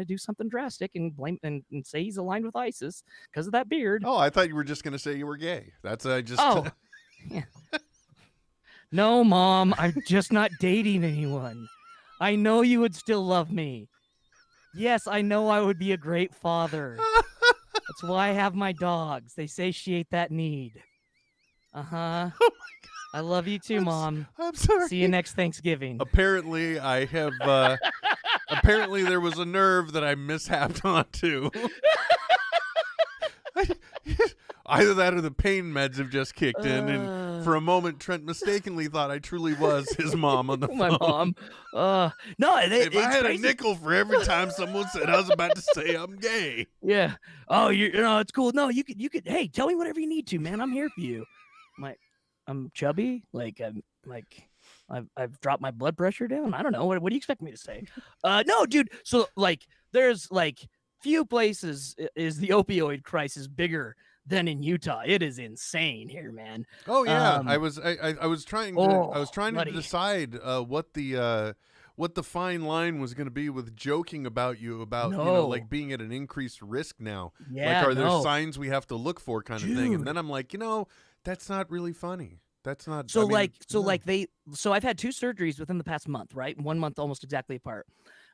do something drastic and blame and say he's aligned with ISIS because of that beard. Oh, I thought you were just gonna say you were gay. That's just. Oh, yeah. No, Mom, I'm just not dating anyone. I know you would still love me. Yes, I know I would be a great father. That's why I have my dogs. They satiate that need. Uh-huh. Oh my God. I love you too, Mom. I'm sorry. See you next Thanksgiving. Apparently, I have. Apparently, there was a nerve that I mishapped onto. Either that or the pain meds have just kicked in, and for a moment, Trent mistakenly thought I truly was his mom on the phone. My mom. No, if I had a nickel for every time someone said I was about to say I'm gay. Yeah. Oh, it's cool. No, you could. Hey, tell me whatever you need to, man. I'm here for you. I'm chubby. I've dropped my blood pressure down. I don't know. What do you expect me to say? No, dude. So like, there's like few places is the opioid crisis bigger than in Utah. It is insane here, man. Oh yeah, I was trying to decide what the fine line was going to be with joking about you about like being at an increased risk now. Yeah, like are there signs we have to look for kind of thing? And then I'm like, that's not really funny. That's not so I've had 2 surgeries within the past month, right? 1 month almost exactly apart.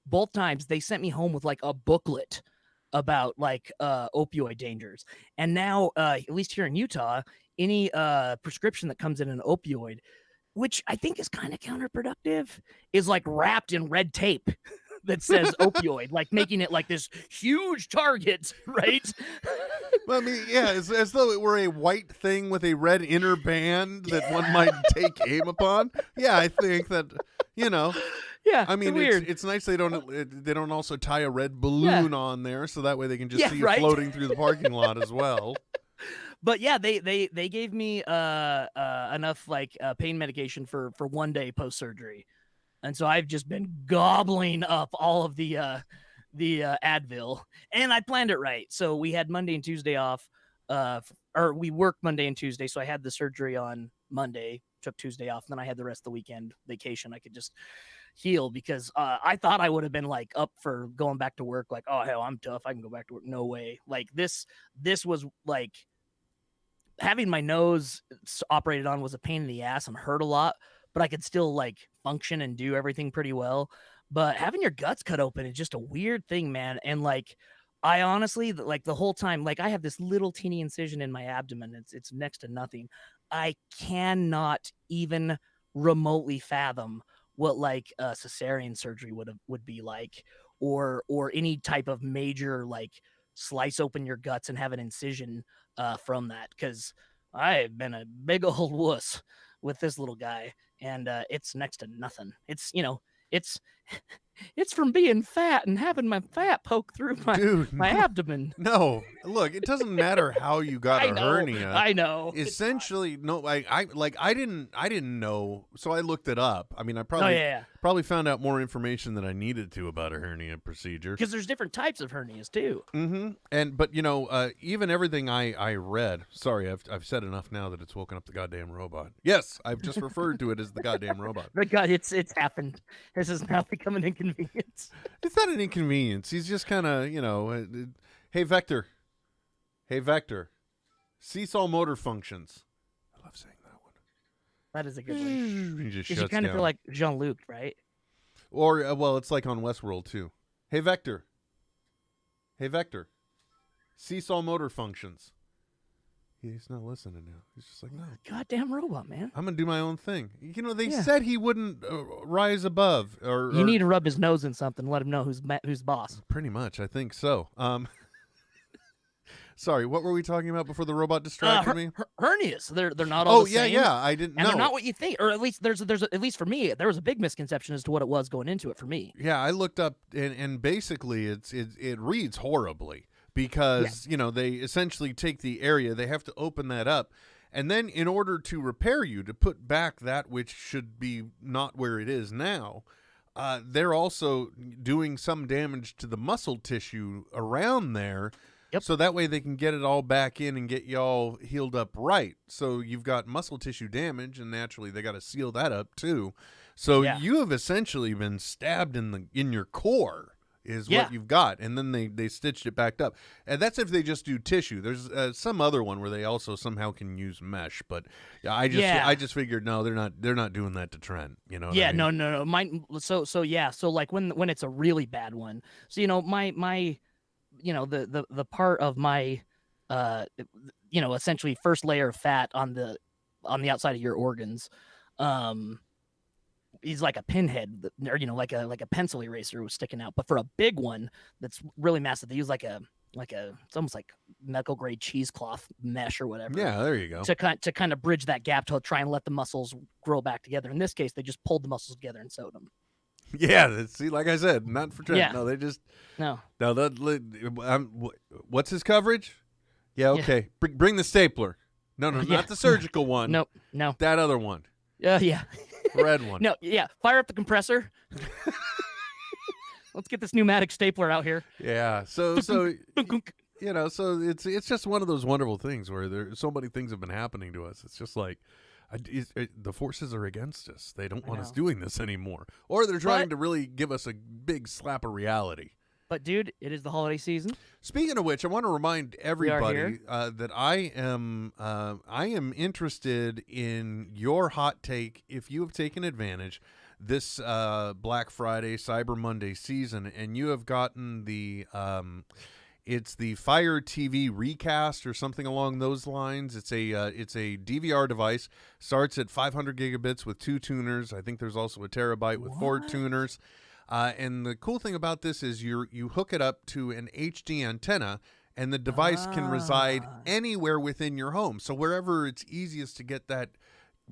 Both times they sent me home with like a booklet about like opioid dangers. And now at least here in Utah, any prescription that comes in an opioid, which I think is kind of counterproductive, is like wrapped in red tape that says opioid, like making it like this huge target, right? Well, I mean, yeah, it's as though it were a white thing with a red inner band that one might take aim upon. Yeah, I think that, Yeah, I mean, it's nice they don't also tie a red balloon on there, so that way they can just see it floating through the parking lot as well. But yeah, they gave me enough like pain medication for 1 day post surgery, and so I've just been gobbling up all of the Advil, and I planned it right. So we had Monday and Tuesday off, or we worked Monday and Tuesday. So I had the surgery on Monday, took Tuesday off, and then I had the rest of the weekend vacation. I could just heal because I thought I would have been like up for going back to work. Like, oh hell, I'm tough. I can go back to work. No way. Like this was like having my nose operated on was a pain in the ass and hurt a lot, but I could still like function and do everything pretty well. But having your guts cut open is just a weird thing, man. And like, I honestly, like the whole time, like I have this little teeny incision in my abdomen. It's next to nothing. I cannot even remotely fathom what like cesarean surgery would be like, or any type of major like slice open your guts and have an incision from that. Because I've been a big old wuss with this little guy, and it's next to nothing. It's it's it's from being fat and having my fat poke through Dude, my abdomen. No, look, it doesn't matter how you got a hernia. I know. Essentially, no, I didn't know, so I looked it up. I mean, I yeah. probably found out more information than I needed to about a hernia procedure. Because there's different types of hernias too. Mm-hmm. But even everything I read. Sorry, I've said enough now that it's woken up the goddamn robot. Yes, I've just referred to it as the goddamn robot. But God, it's happened. This has now become an inconvenience. It's not an inconvenience. He's just kind of, hey, Vector. Hey, Vector. Seesaw motor functions. I love saying that one. That is a good one. He just Because shuts you kind of down. feel like Jean-Luc, right? Or, well, it's like on Westworld, too. Hey, Vector. Hey, Vector. Seesaw motor functions. He's not listening now. He's just like, no. Goddamn robot, man. I'm going to do my own thing. They Yeah. said he wouldn't rise above. You need to rub his nose in something, let him know who's boss. Pretty much, I think so. Sorry, what were we talking about before the robot distracted me? Hernias. They're not all the same. yeah, I didn't And know. they're not what you think, or at least there's at least for me, there was a big misconception as to what it was going into it for me. Yeah, I looked up, and basically it reads horribly because, they essentially take the area, they have to open that up, and then in order to repair you, to put back that which should be not where it is now, they're also doing some damage to the muscle tissue around there. Yep. So that way they can get it all back in and get you all healed up right. So you've got muscle tissue damage, and naturally they got to seal that up too. So you have essentially been stabbed in your core is what you've got, and then they stitched it back up. And that's if they just do tissue. There's some other one where they also somehow can use mesh, but I just figured no, they're not doing that to Trent. You know? Yeah, what I mean? no. Mine. So like when it's a really bad one. So my. The part of my essentially first layer of fat on the outside of your organs is like a pinhead, or like a pencil eraser was sticking out. But for a big one that's really massive, they use like a it's almost like medical grade cheesecloth mesh or whatever. Yeah, there you go. To kind of bridge that gap to try and let the muscles grow back together. In this case, they just pulled the muscles together and sewed them. Yeah, see, like I said, not for Trent. Yeah. No, they just No. What's his coverage? Yeah, okay. Bring the stapler. No, not the surgical one. Nope. No. That other one. Yeah. Red one. No, yeah. Fire up the compressor. Let's get this pneumatic stapler out here. Yeah. So so it's just one of those wonderful things where so many things have been happening to us. It's just like the forces are against us. They don't want us doing this anymore, or they're trying to really give us a big slap of reality. But dude, it is the holiday season. Speaking of which, I want to remind everybody that I am interested in your hot take if you have taken advantage this Black Friday, Cyber Monday season, and you have gotten the it's the Fire TV Recast or something along those lines. It's a DVR device. Starts at 500 gigabits with 2 tuners. I think there's also a terabyte with 4 tuners. And the cool thing about this is you hook it up to an HD antenna, and the device can reside anywhere within your home. So wherever it's easiest to get that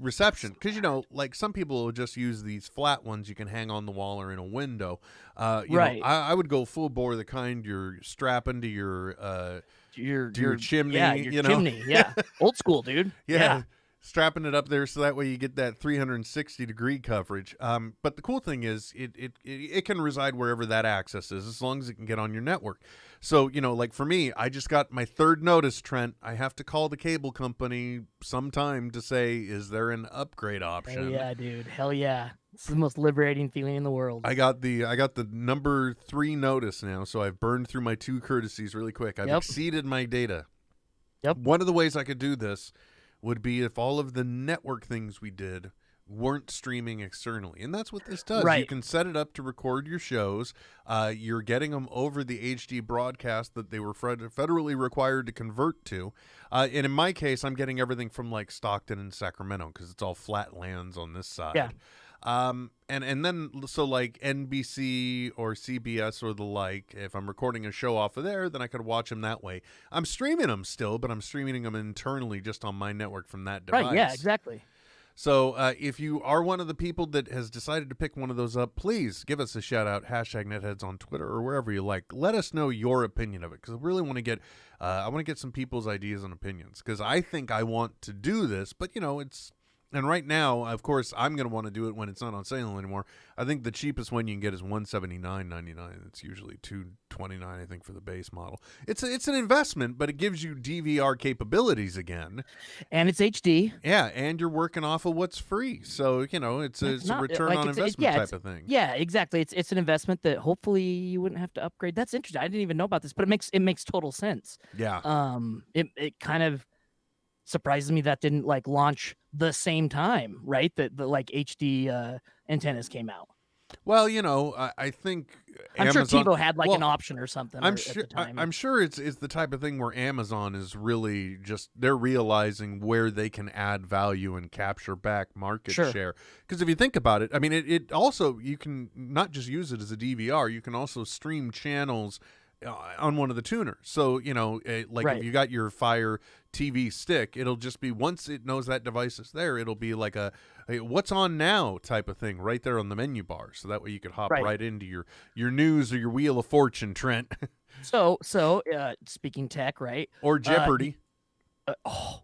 reception, because like some people will just use these flat ones you can hang on the wall or in a window. Right. I would go full bore, the kind you're strapping to your chimney. Yeah, your chimney. Yeah, old school, dude. Yeah. Strapping it up there so that way you get that 360-degree coverage. But the cool thing is it can reside wherever that access is, as long as it can get on your network. So, like for me, I just got my third notice, Trent. I have to call the cable company sometime to say, is there an upgrade option? Hell yeah, dude. Hell yeah. It's the most liberating feeling in the world. I got the number 3 notice now, so I've burned through my 2 courtesies really quick. I've exceeded my data. Yep. One of the ways I could do this would be if all of the network things we did weren't streaming externally. And that's what this does. Right. You can set it up to record your shows. You're getting them over the HD broadcast that they were federally required to convert to. And in my case, I'm getting everything from like Stockton and Sacramento because it's all flat lands on this side. Yeah. And then so like NBC or CBS or the like, if I'm recording a show off of there, then I could watch them that way. I'm streaming them still, but I'm streaming them internally just on my network from that device. Right. Yeah. Exactly. So if you are one of the people that has decided to pick one of those up, please give us a shout out, #NetHeads on Twitter or wherever you like. Let us know your opinion of it because I really want to get I want to get some people's ideas and opinions because I think I want to do this, but and right now, of course, I'm going to want to do it when it's not on sale anymore. I think the cheapest one you can get is $179.99. It's usually $229, I think, for the base model. It's an investment, but it gives you DVR capabilities again. And it's HD. Yeah, and you're working off of what's free. So, it's a return on investment type of thing. Yeah, exactly. It's an investment that hopefully you wouldn't have to upgrade. That's interesting. I didn't even know about this, but it makes total sense. Yeah. It kind of surprises me that didn't like launch the same time, right? That the like HD antennas came out. Well, I think I'm Amazon, sure TiVo had like an option or something. I'm sure. At the time. I'm sure it's the type of thing where Amazon is really just they're realizing where they can add value and capture back market share. Because if you think about it, I mean, it also you can not just use it as a DVR. You can also stream channels on one of the tuners. So, if you got your Fire TV stick, it'll just be once it knows that device is there, it'll be like a what's on now type of thing right there on the menu bar. So that way you could hop right into your news or your Wheel of Fortune, Trent. So speaking tech, right? Or Jeopardy.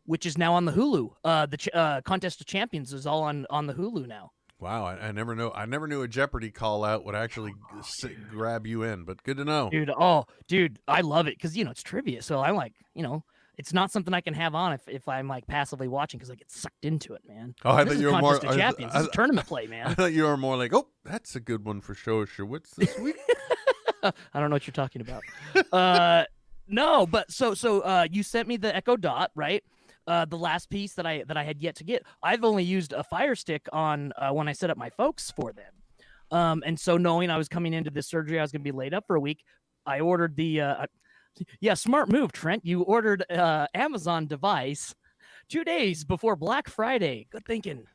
Which is now on the Hulu. The Contest of Champions is all on the Hulu now. Wow, I never knew a Jeopardy call out would actually grab you in, but good to know. Dude, I love it because it's trivia. So I'm like, it's not something I can have on if I'm like passively watching because I get sucked into it, man. Oh, I thought you were more Champions. This is tournament play, man. I thought you were more like, oh, that's a good one for What's this week? I don't know what you're talking about. No, but so you sent me the Echo Dot, right? The last piece that I had yet to get. I've only used a Fire Stick on when I set up my folks for them. And so knowing I was coming into this surgery, I was going to be laid up for a week. I ordered the smart move, Trent. You ordered Amazon device 2 days before Black Friday. Good thinking.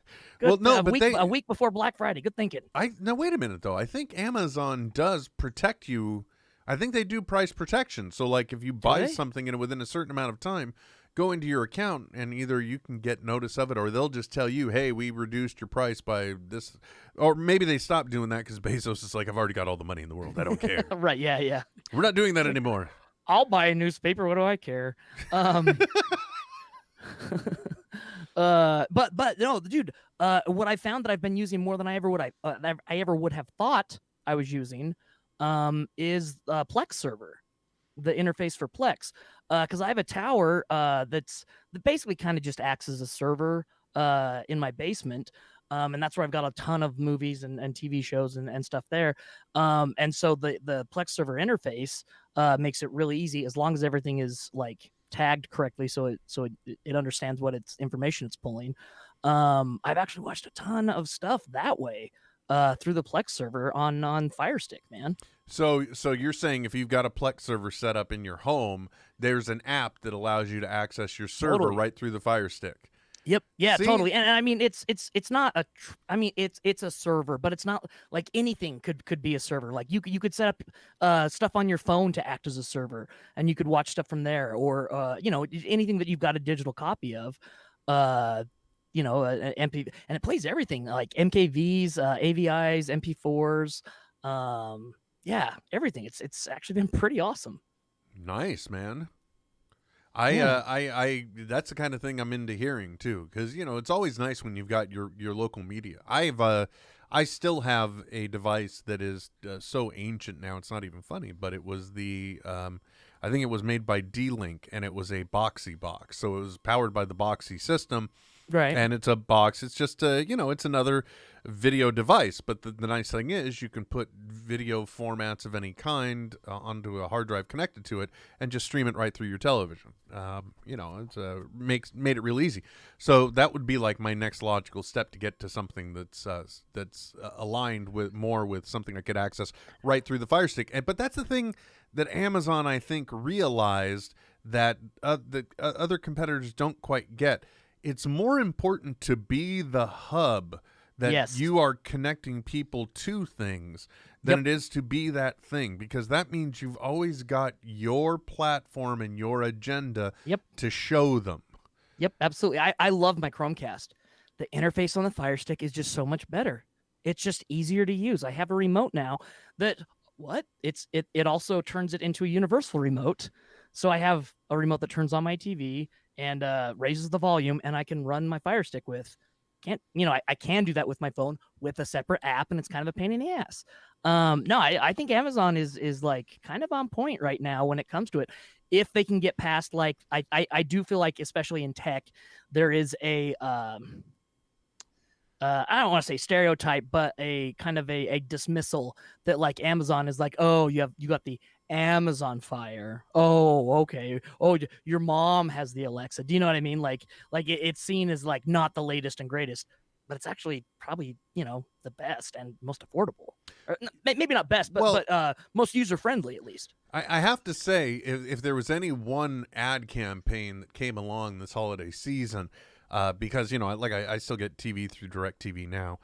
Well, no, but a week before Black Friday. Good thinking. Now wait a minute though. I think Amazon does protect you. I think they do price protection. So like if you buy something and within a certain amount of time, go into your account and either you can get notice of it or they'll just tell you, hey, we reduced your price by this. Or maybe they stopped doing that because Bezos is like, I've already got all the money in the world. I don't care. Right. Yeah. We're not doing that anymore. I'll buy a newspaper. What do I care? But no, dude, what I found that I've been using more than I ever would have thought I was using is Plex server. The interface for Plex, because I have a tower that basically kind of just acts as a server in my basement, and that's where I've got a ton of movies and TV shows and stuff there. And so the Plex server interface makes it really easy as long as everything is like tagged correctly, so it understands what its information it's pulling. I've actually watched a ton of stuff that way through the Plex server on Fire Stick, man. So you're saying if you've got a Plex server set up in your home, there's an app that allows you to access your server right through the Fire Stick. Yep. Yeah, See? totally. And I mean, it's not it's a server, but it's not like anything could be a server. Like you could set up stuff on your phone to act as a server, and you could watch stuff from there, or anything that you've got a digital copy of. MP, and it plays everything like MKVs, AVIs, MP4s. Yeah, everything. It's actually been pretty awesome. Nice, man. I that's the kind of thing I'm into hearing too, because it's always nice when you've got your local media. I still have a device that is so ancient now it's not even funny, but it was I think it was made by D-Link and it was a Boxy box, so it was powered by the Boxy system. Right. And it's a box. It's just it's another video device. But the nice thing is you can put video formats of any kind onto a hard drive connected to it and just stream it right through your television. It's made it real easy. So that would be like my next logical step to get to something that's aligned with something I could access right through the Fire Stick. But that's the thing that Amazon, I think, realized that the other competitors don't quite get. It's more important to be the hub that you are connecting people to things than it is to be that thing, because that means you've always got your platform and your agenda to show them. Yep, absolutely. I love my Chromecast. The interface on the Fire Stick is just so much better. It's just easier to use. I have a remote now that it also turns it into a universal remote. So I have a remote that turns on my TV and raises the volume, and I can run my Fire Stick with. I can do that with my phone with a separate app, and it's kind of a pain in the ass. I think Amazon is like kind of on point right now when it comes to it. If they can get past, like, I do feel like, especially in tech, there is a I don't want to say stereotype, but a kind of a dismissal that, like, Amazon is like, oh, you got the Amazon Fire. Oh, okay. Oh, your mom has the Alexa. Do you know what I mean? Like it's seen as like not the latest and greatest, but it's actually probably, the best and most affordable. Or, maybe not best, but most user friendly at least. I have to say, if there was any one ad campaign that came along this holiday season, because I still get TV through DirecTV now,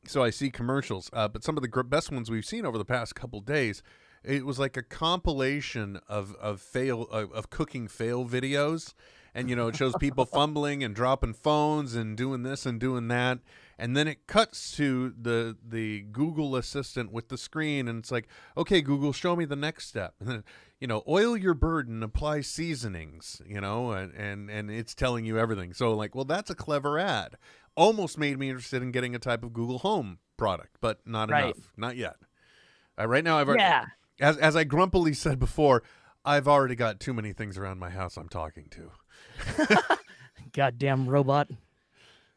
so I see commercials. But some of the best ones we've seen over the past couple days. It was like a compilation of cooking fail videos, and it shows people fumbling and dropping phones and doing this and doing that, and then it cuts to the Google Assistant with the screen, and it's like, okay, Google, show me the next step, and then oil your bird and apply seasonings, and it's telling you everything. So like, well, that's a clever ad. Almost made me interested in getting a type of Google Home product, but not enough, not yet. Right now, As I grumpily said before, I've already got too many things around my house I'm talking to. Goddamn robot.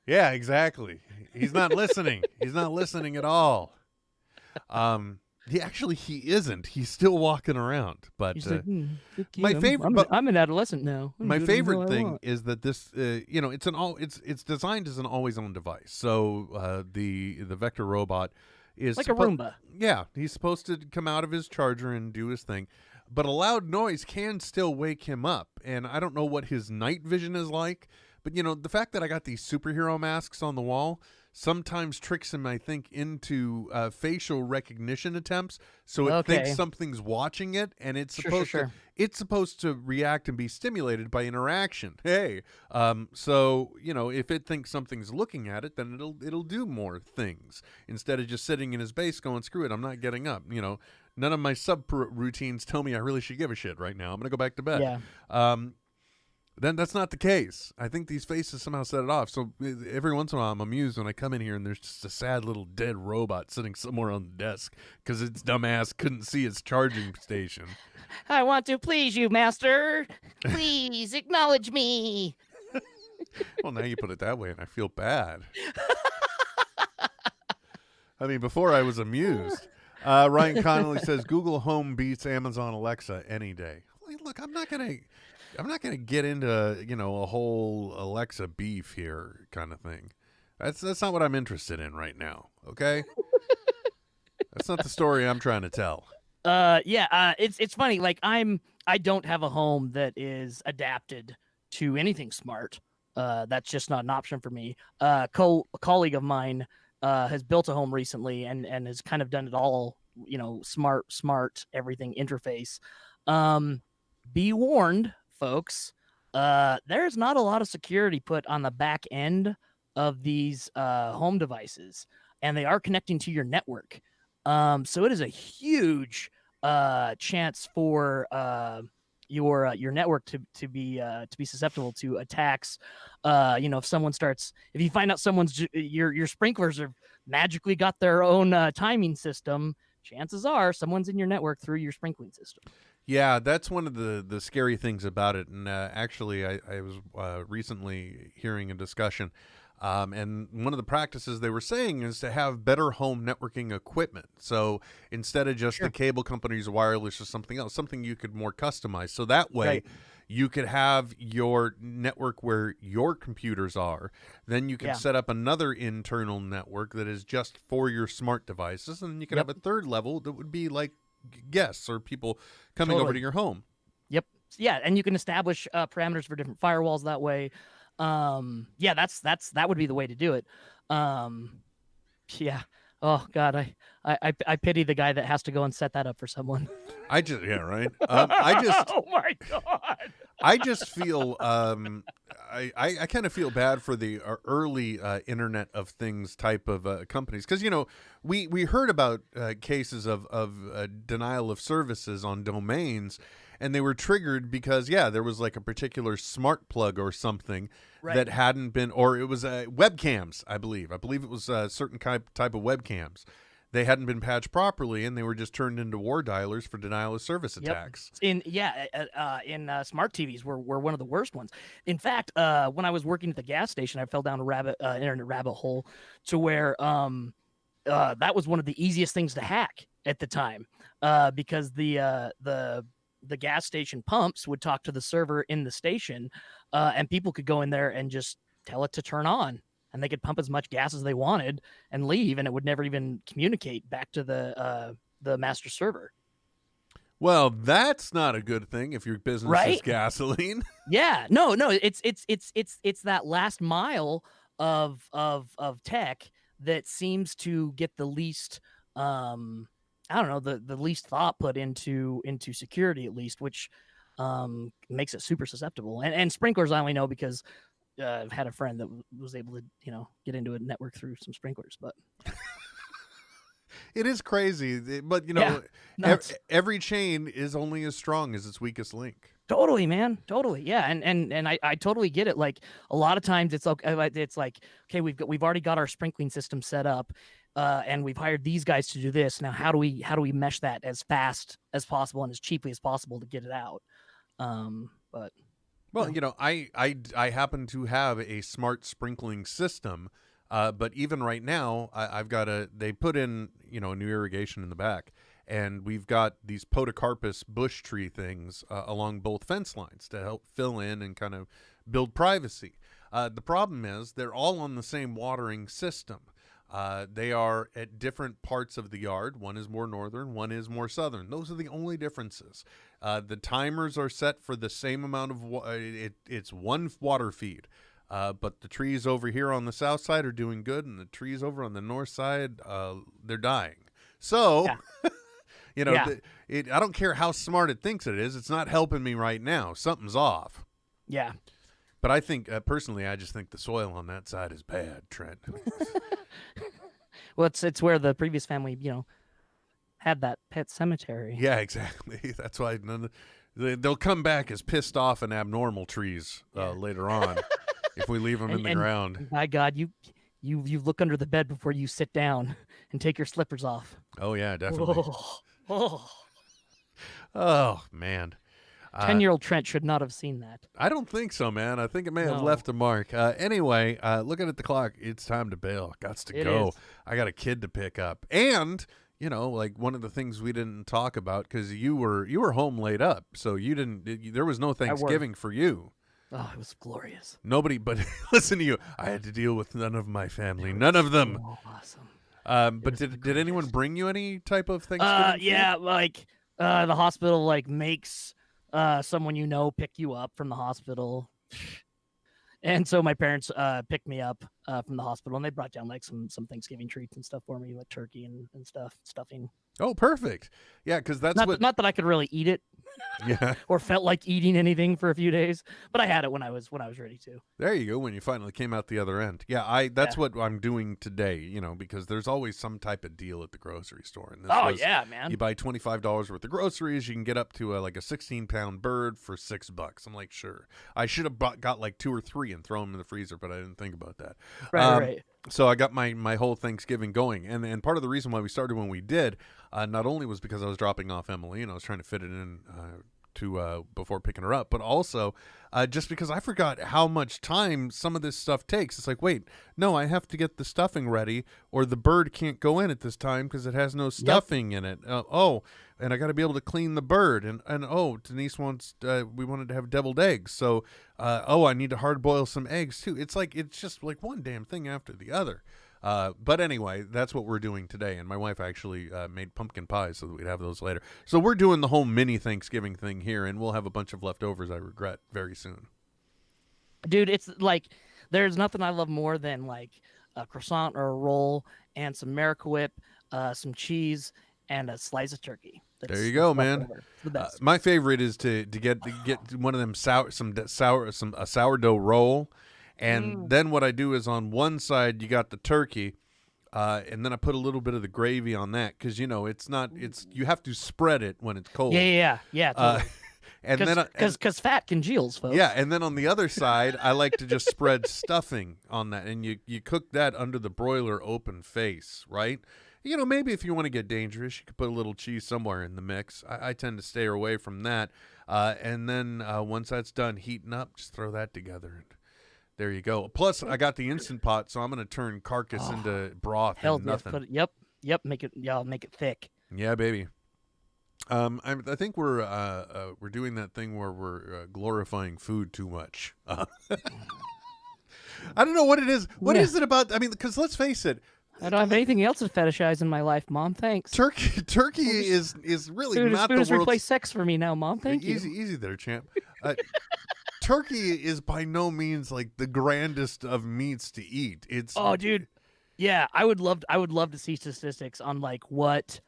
Yeah, exactly. He's not listening. He's not listening at all. He isn't. He's still walking around. But my favorite. I'm an adolescent now. My favorite thing is that this, it's designed as an always-on device. So the Vector robot is like a Roomba. Yeah, he's supposed to come out of his charger and do his thing, but a loud noise can still wake him up. And I don't know what his night vision is like, but the fact that I got these superhero masks on the wall sometimes tricks him, I think, into facial recognition attempts. So it thinks something's watching it, and it's supposed to react and be stimulated by interaction. Hey, so if it thinks something's looking at it, then it'll do more things instead of just sitting in his base going, screw it, I'm not getting up. None of my sub routines tell me I really should give a shit right now. I'm gonna go back to bed. Yeah. Then that's not the case. I think these faces somehow set it off. So every once in a while, I'm amused when I come in here and there's just a sad little dead robot sitting somewhere on the desk because its dumbass couldn't see its charging station. I want to please you, master. Please acknowledge me. Well, now you put it that way, and I feel bad. I mean, before I was amused. Ryan Connolly says Google Home beats Amazon Alexa any day. Look, I'm not gonna get into a whole Alexa beef here kind of thing. That's not what I'm interested in right now. Okay, that's not the story I'm trying to tell. It's funny. Like I don't have a home that is adapted to anything smart. That's just not an option for me. A colleague of mine has built a home recently and has kind of done it all. Smart everything interface. Be warned, folks, there's not a lot of security put on the back end of these home devices, and they are connecting to your network. So it is a huge chance for your network to be susceptible to attacks. If you find out your sprinklers have magically got their own timing system, chances are someone's in your network through your sprinkling system. Yeah, that's one of the scary things about it. And actually, I was recently hearing a discussion, and one of the practices they were saying is to have better home networking equipment. So instead of just the cable company's wireless or something else, something you could more customize. So that way, you could have your network where your computers are. Then you can set up another internal network that is just for your smart devices, and you could have a third level that would be like guests or people coming over to your home. Yep. Yeah, and you can establish parameters for different firewalls that way. Yeah, that would be the way to do it. Yeah. Oh God, I pity the guy that has to go and set that up for someone. I just right. Oh my God. I just feel I kind of feel bad for the early Internet of Things type of companies, because we heard about cases of denial of services on domains, and they were triggered because there was like a particular smart plug or something that hadn't been, or it was webcams. I believe it was a certain type of webcams. They hadn't been patched properly, and they were just turned into war dialers for denial of service attacks. In smart TVs were one of the worst ones. In fact, when I was working at the gas station, I fell down a internet rabbit hole to where that was one of the easiest things to hack at the time, because the gas station pumps would talk to the server in the station, and people could go in there and just tell it to turn on. And they could pump as much gas as they wanted and leave, and it would never even communicate back to the master server. Well, that's not a good thing if your business is gasoline. Yeah, no, it's that last mile of tech that seems to get the least the least thought put into security, at least, which makes it super susceptible. And sprinklers I only know because I've had a friend that was able to, get into a network through some sprinklers, but it is crazy. But every chain is only as strong as its weakest link. Totally, man. Totally. Yeah. And I totally get it. Like a lot of times it's like, okay, we've already got our sprinkling system set up, and we've hired these guys to do this. Now, how do we mesh that as fast as possible and as cheaply as possible to get it out? But well, I happen to have a smart sprinkling system, but even right now, I've got they put in, new irrigation in the back, and we've got these podocarpus bush tree things along both fence lines to help fill in and kind of build privacy. The problem is they're all on the same watering system. They are at different parts of the yard. One is more northern, one is more southern. Those are the only differences. The timers are set for the same amount of it's one water feed. But the trees over here on the south side are doing good, and the trees over on the north side, they're dying. So, I don't care how smart it thinks it is. It's not helping me right now. Something's off. Yeah. But I think, personally, I just think the soil on that side is bad, Trent. Well, it's where the previous family, had that pet cemetery. Yeah, exactly. That's why they'll come back as pissed off and abnormal trees later on if we leave them in the ground. My God, you look under the bed before you sit down and take your slippers off. Oh yeah, definitely. Oh man. 10-year-old Trent should not have seen that. I don't think so, man. I think it may have left a mark. Anyway, looking at the clock, it's time to bail. Gots to go. I got a kid to pick up. And, like one of the things we didn't talk about, because you were home laid up, so there was no Thanksgiving for you. Oh, it was glorious. Nobody, but listen to you. I had to deal with none of my family. None of them. Awesome. But did anyone bring you any type of Thanksgiving food? Like the hospital makes someone pick you up from the hospital. And so my parents picked me up from the hospital, and they brought down some Thanksgiving treats and stuff for me, like turkey and stuffing. Oh, perfect. Yeah, because that's not that I could really eat it. Yeah. Or felt like eating anything for a few days, but I had it when I was ready to. There you go. When you finally came out the other end. Yeah, that's what I'm doing today, because there's always some type of deal at the grocery store. And yeah, man. You buy $25 worth of groceries, you can get up to a 16-pound bird for $6. I'm like, sure. I should have got like 2 or 3 and thrown them in the freezer, but I didn't think about that. Right. So I got my whole Thanksgiving going, and part of the reason why we started when we did, not only was because I was dropping off Emily, and I was trying to fit it in to before picking her up, but also just because I forgot how much time some of this stuff takes. It's like, wait, no, I have to get the stuffing ready, or the bird can't go in at this time because it has no stuffing in it. And I got to be able to clean the bird, and Denise wants we wanted to have deviled eggs, so I need to hard boil some eggs too. It's just like one damn thing after the other. But anyway, that's what we're doing today. And my wife actually made pumpkin pies so that we'd have those later. So we're doing the whole mini Thanksgiving thing here, and we'll have a bunch of leftovers, I regret, very soon. Dude, it's like there's nothing I love more than like a croissant or a roll and some Miracle Whip, some cheese, and a slice of turkey. There you go, man. The best. My favorite is to get one of them a sourdough roll. And then what I do is on one side you got the turkey, and then I put a little bit of the gravy on that because you have to spread it when it's cold. Yeah. Totally. And because fat congeals, folks. Yeah, and then on the other side I like to just spread stuffing on that, and you cook that under the broiler open face, right? Maybe if you want to get dangerous, you could put a little cheese somewhere in the mix. I tend to stay away from that, and then once that's done heating up, just throw that together. There you go. Plus, I got the Instant Pot, so I'm going to turn carcass into broth and nothing. Yep. Make it thick. Yeah, baby. I think we're doing that thing where we're glorifying food too much. I don't know what it is. What is it about? I mean, because let's face it. I don't have anything else to fetishize in my life, Mom. Thanks. Turkey is really not the world's... world's... replace sex for me now, Mom. Thank you. Easy there, champ. Turkey is by no means like the grandest of meats to eat. Dude, yeah, I would love to see statistics on like what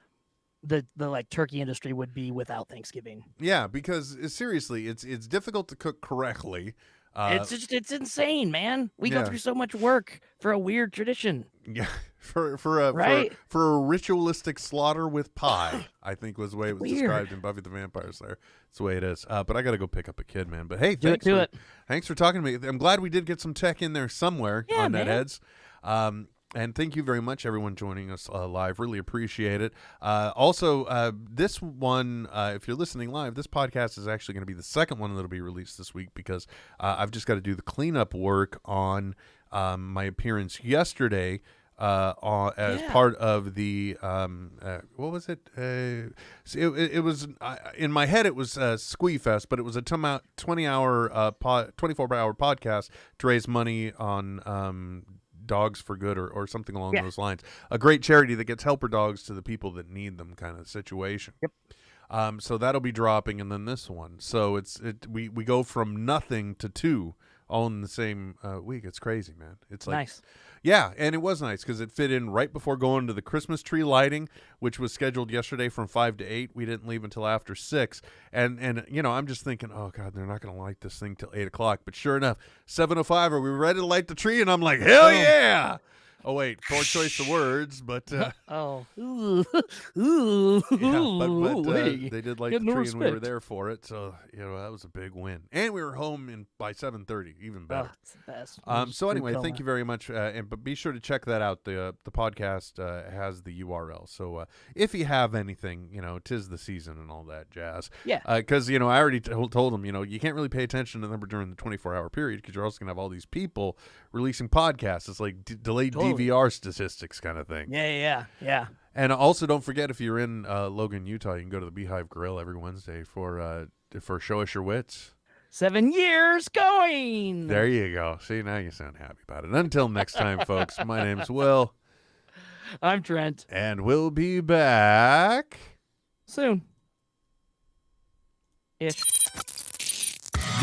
the like turkey industry would be without Thanksgiving. Yeah, because seriously, it's difficult to cook correctly. It's insane, man. We go through so much work for a weird tradition. Yeah, for a ritualistic slaughter with pie, I think was the way it was described in Buffy the Vampire Slayer. That's the way it is. But I got to go pick up a kid, man. But hey, thanks for talking to me. I'm glad we did get some tech in there somewhere on NetHeads. And thank you very much, everyone joining us live. Really appreciate it. Also, this one, if you're listening live, this podcast is actually going to be the second one that'll be released this week because I've just got to do the cleanup work on my appearance yesterday as part of the what was it? It was in my head. It was Squee Fest, but it was a 24-hour podcast to raise money on Dogs for Good or something along those lines. A great charity that gets helper dogs to the people that need them, kind of situation. Yep. So that'll be dropping, and then this one. So we go from nothing to two all in the same week. It's crazy, man. It's like nice. Yeah, and it was nice because it fit in right before going to the Christmas tree lighting, which was scheduled yesterday from 5 to 8. We didn't leave until after 6. And I'm just thinking, oh, God, they're not going to light this thing till 8 o'clock. But sure enough, 7:05, are we ready to light the tree? And I'm like, hell yeah! Oh, wait, poor choice of words, but... Ooh. They did light the tree, and we were there for it, so, that was a big win. And we were home by 7:30, even better. It's the best. So anyway, thank you very much, but be sure to check that out. The podcast has the URL, so if you have anything, 'tis the season and all that jazz. Yeah. Because, I already told them, you can't really pay attention to them during the 24-hour period because you're also going to have all these people releasing podcasts. It's like delayed DVR statistics kind of thing. Yeah. And also, don't forget, if you're in Logan, Utah, you can go to the Beehive Grill every Wednesday for Show Us Your Wits. 7 years going. There you go. See, now you sound happy about it. Until next time, folks, my name's Will. I'm Trent. And we'll be back soon.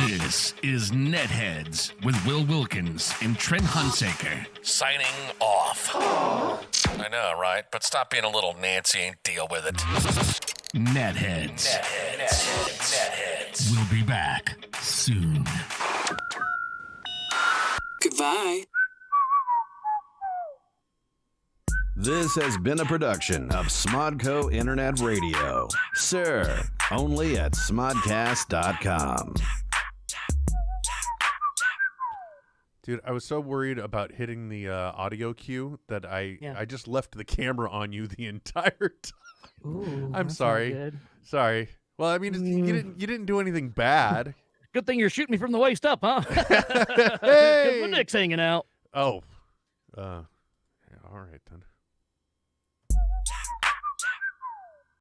This is NetHeads with Will Wilkins and Trent Hunsaker. Signing off. I know, right? But stop being a little Nancy and deal with it. NetHeads. We'll be back soon. Goodbye. This has been a production of Smodco Internet Radio. Sir, only at smodcast.com. Dude, I was so worried about hitting the audio cue that I just left the camera on you the entire time. Ooh, I'm that's sorry. not good. Sorry. Well, I mean, you didn't do anything bad. Good thing you're shooting me from the waist up, huh? Hey! My dick's hanging out. Oh. Yeah, all right then.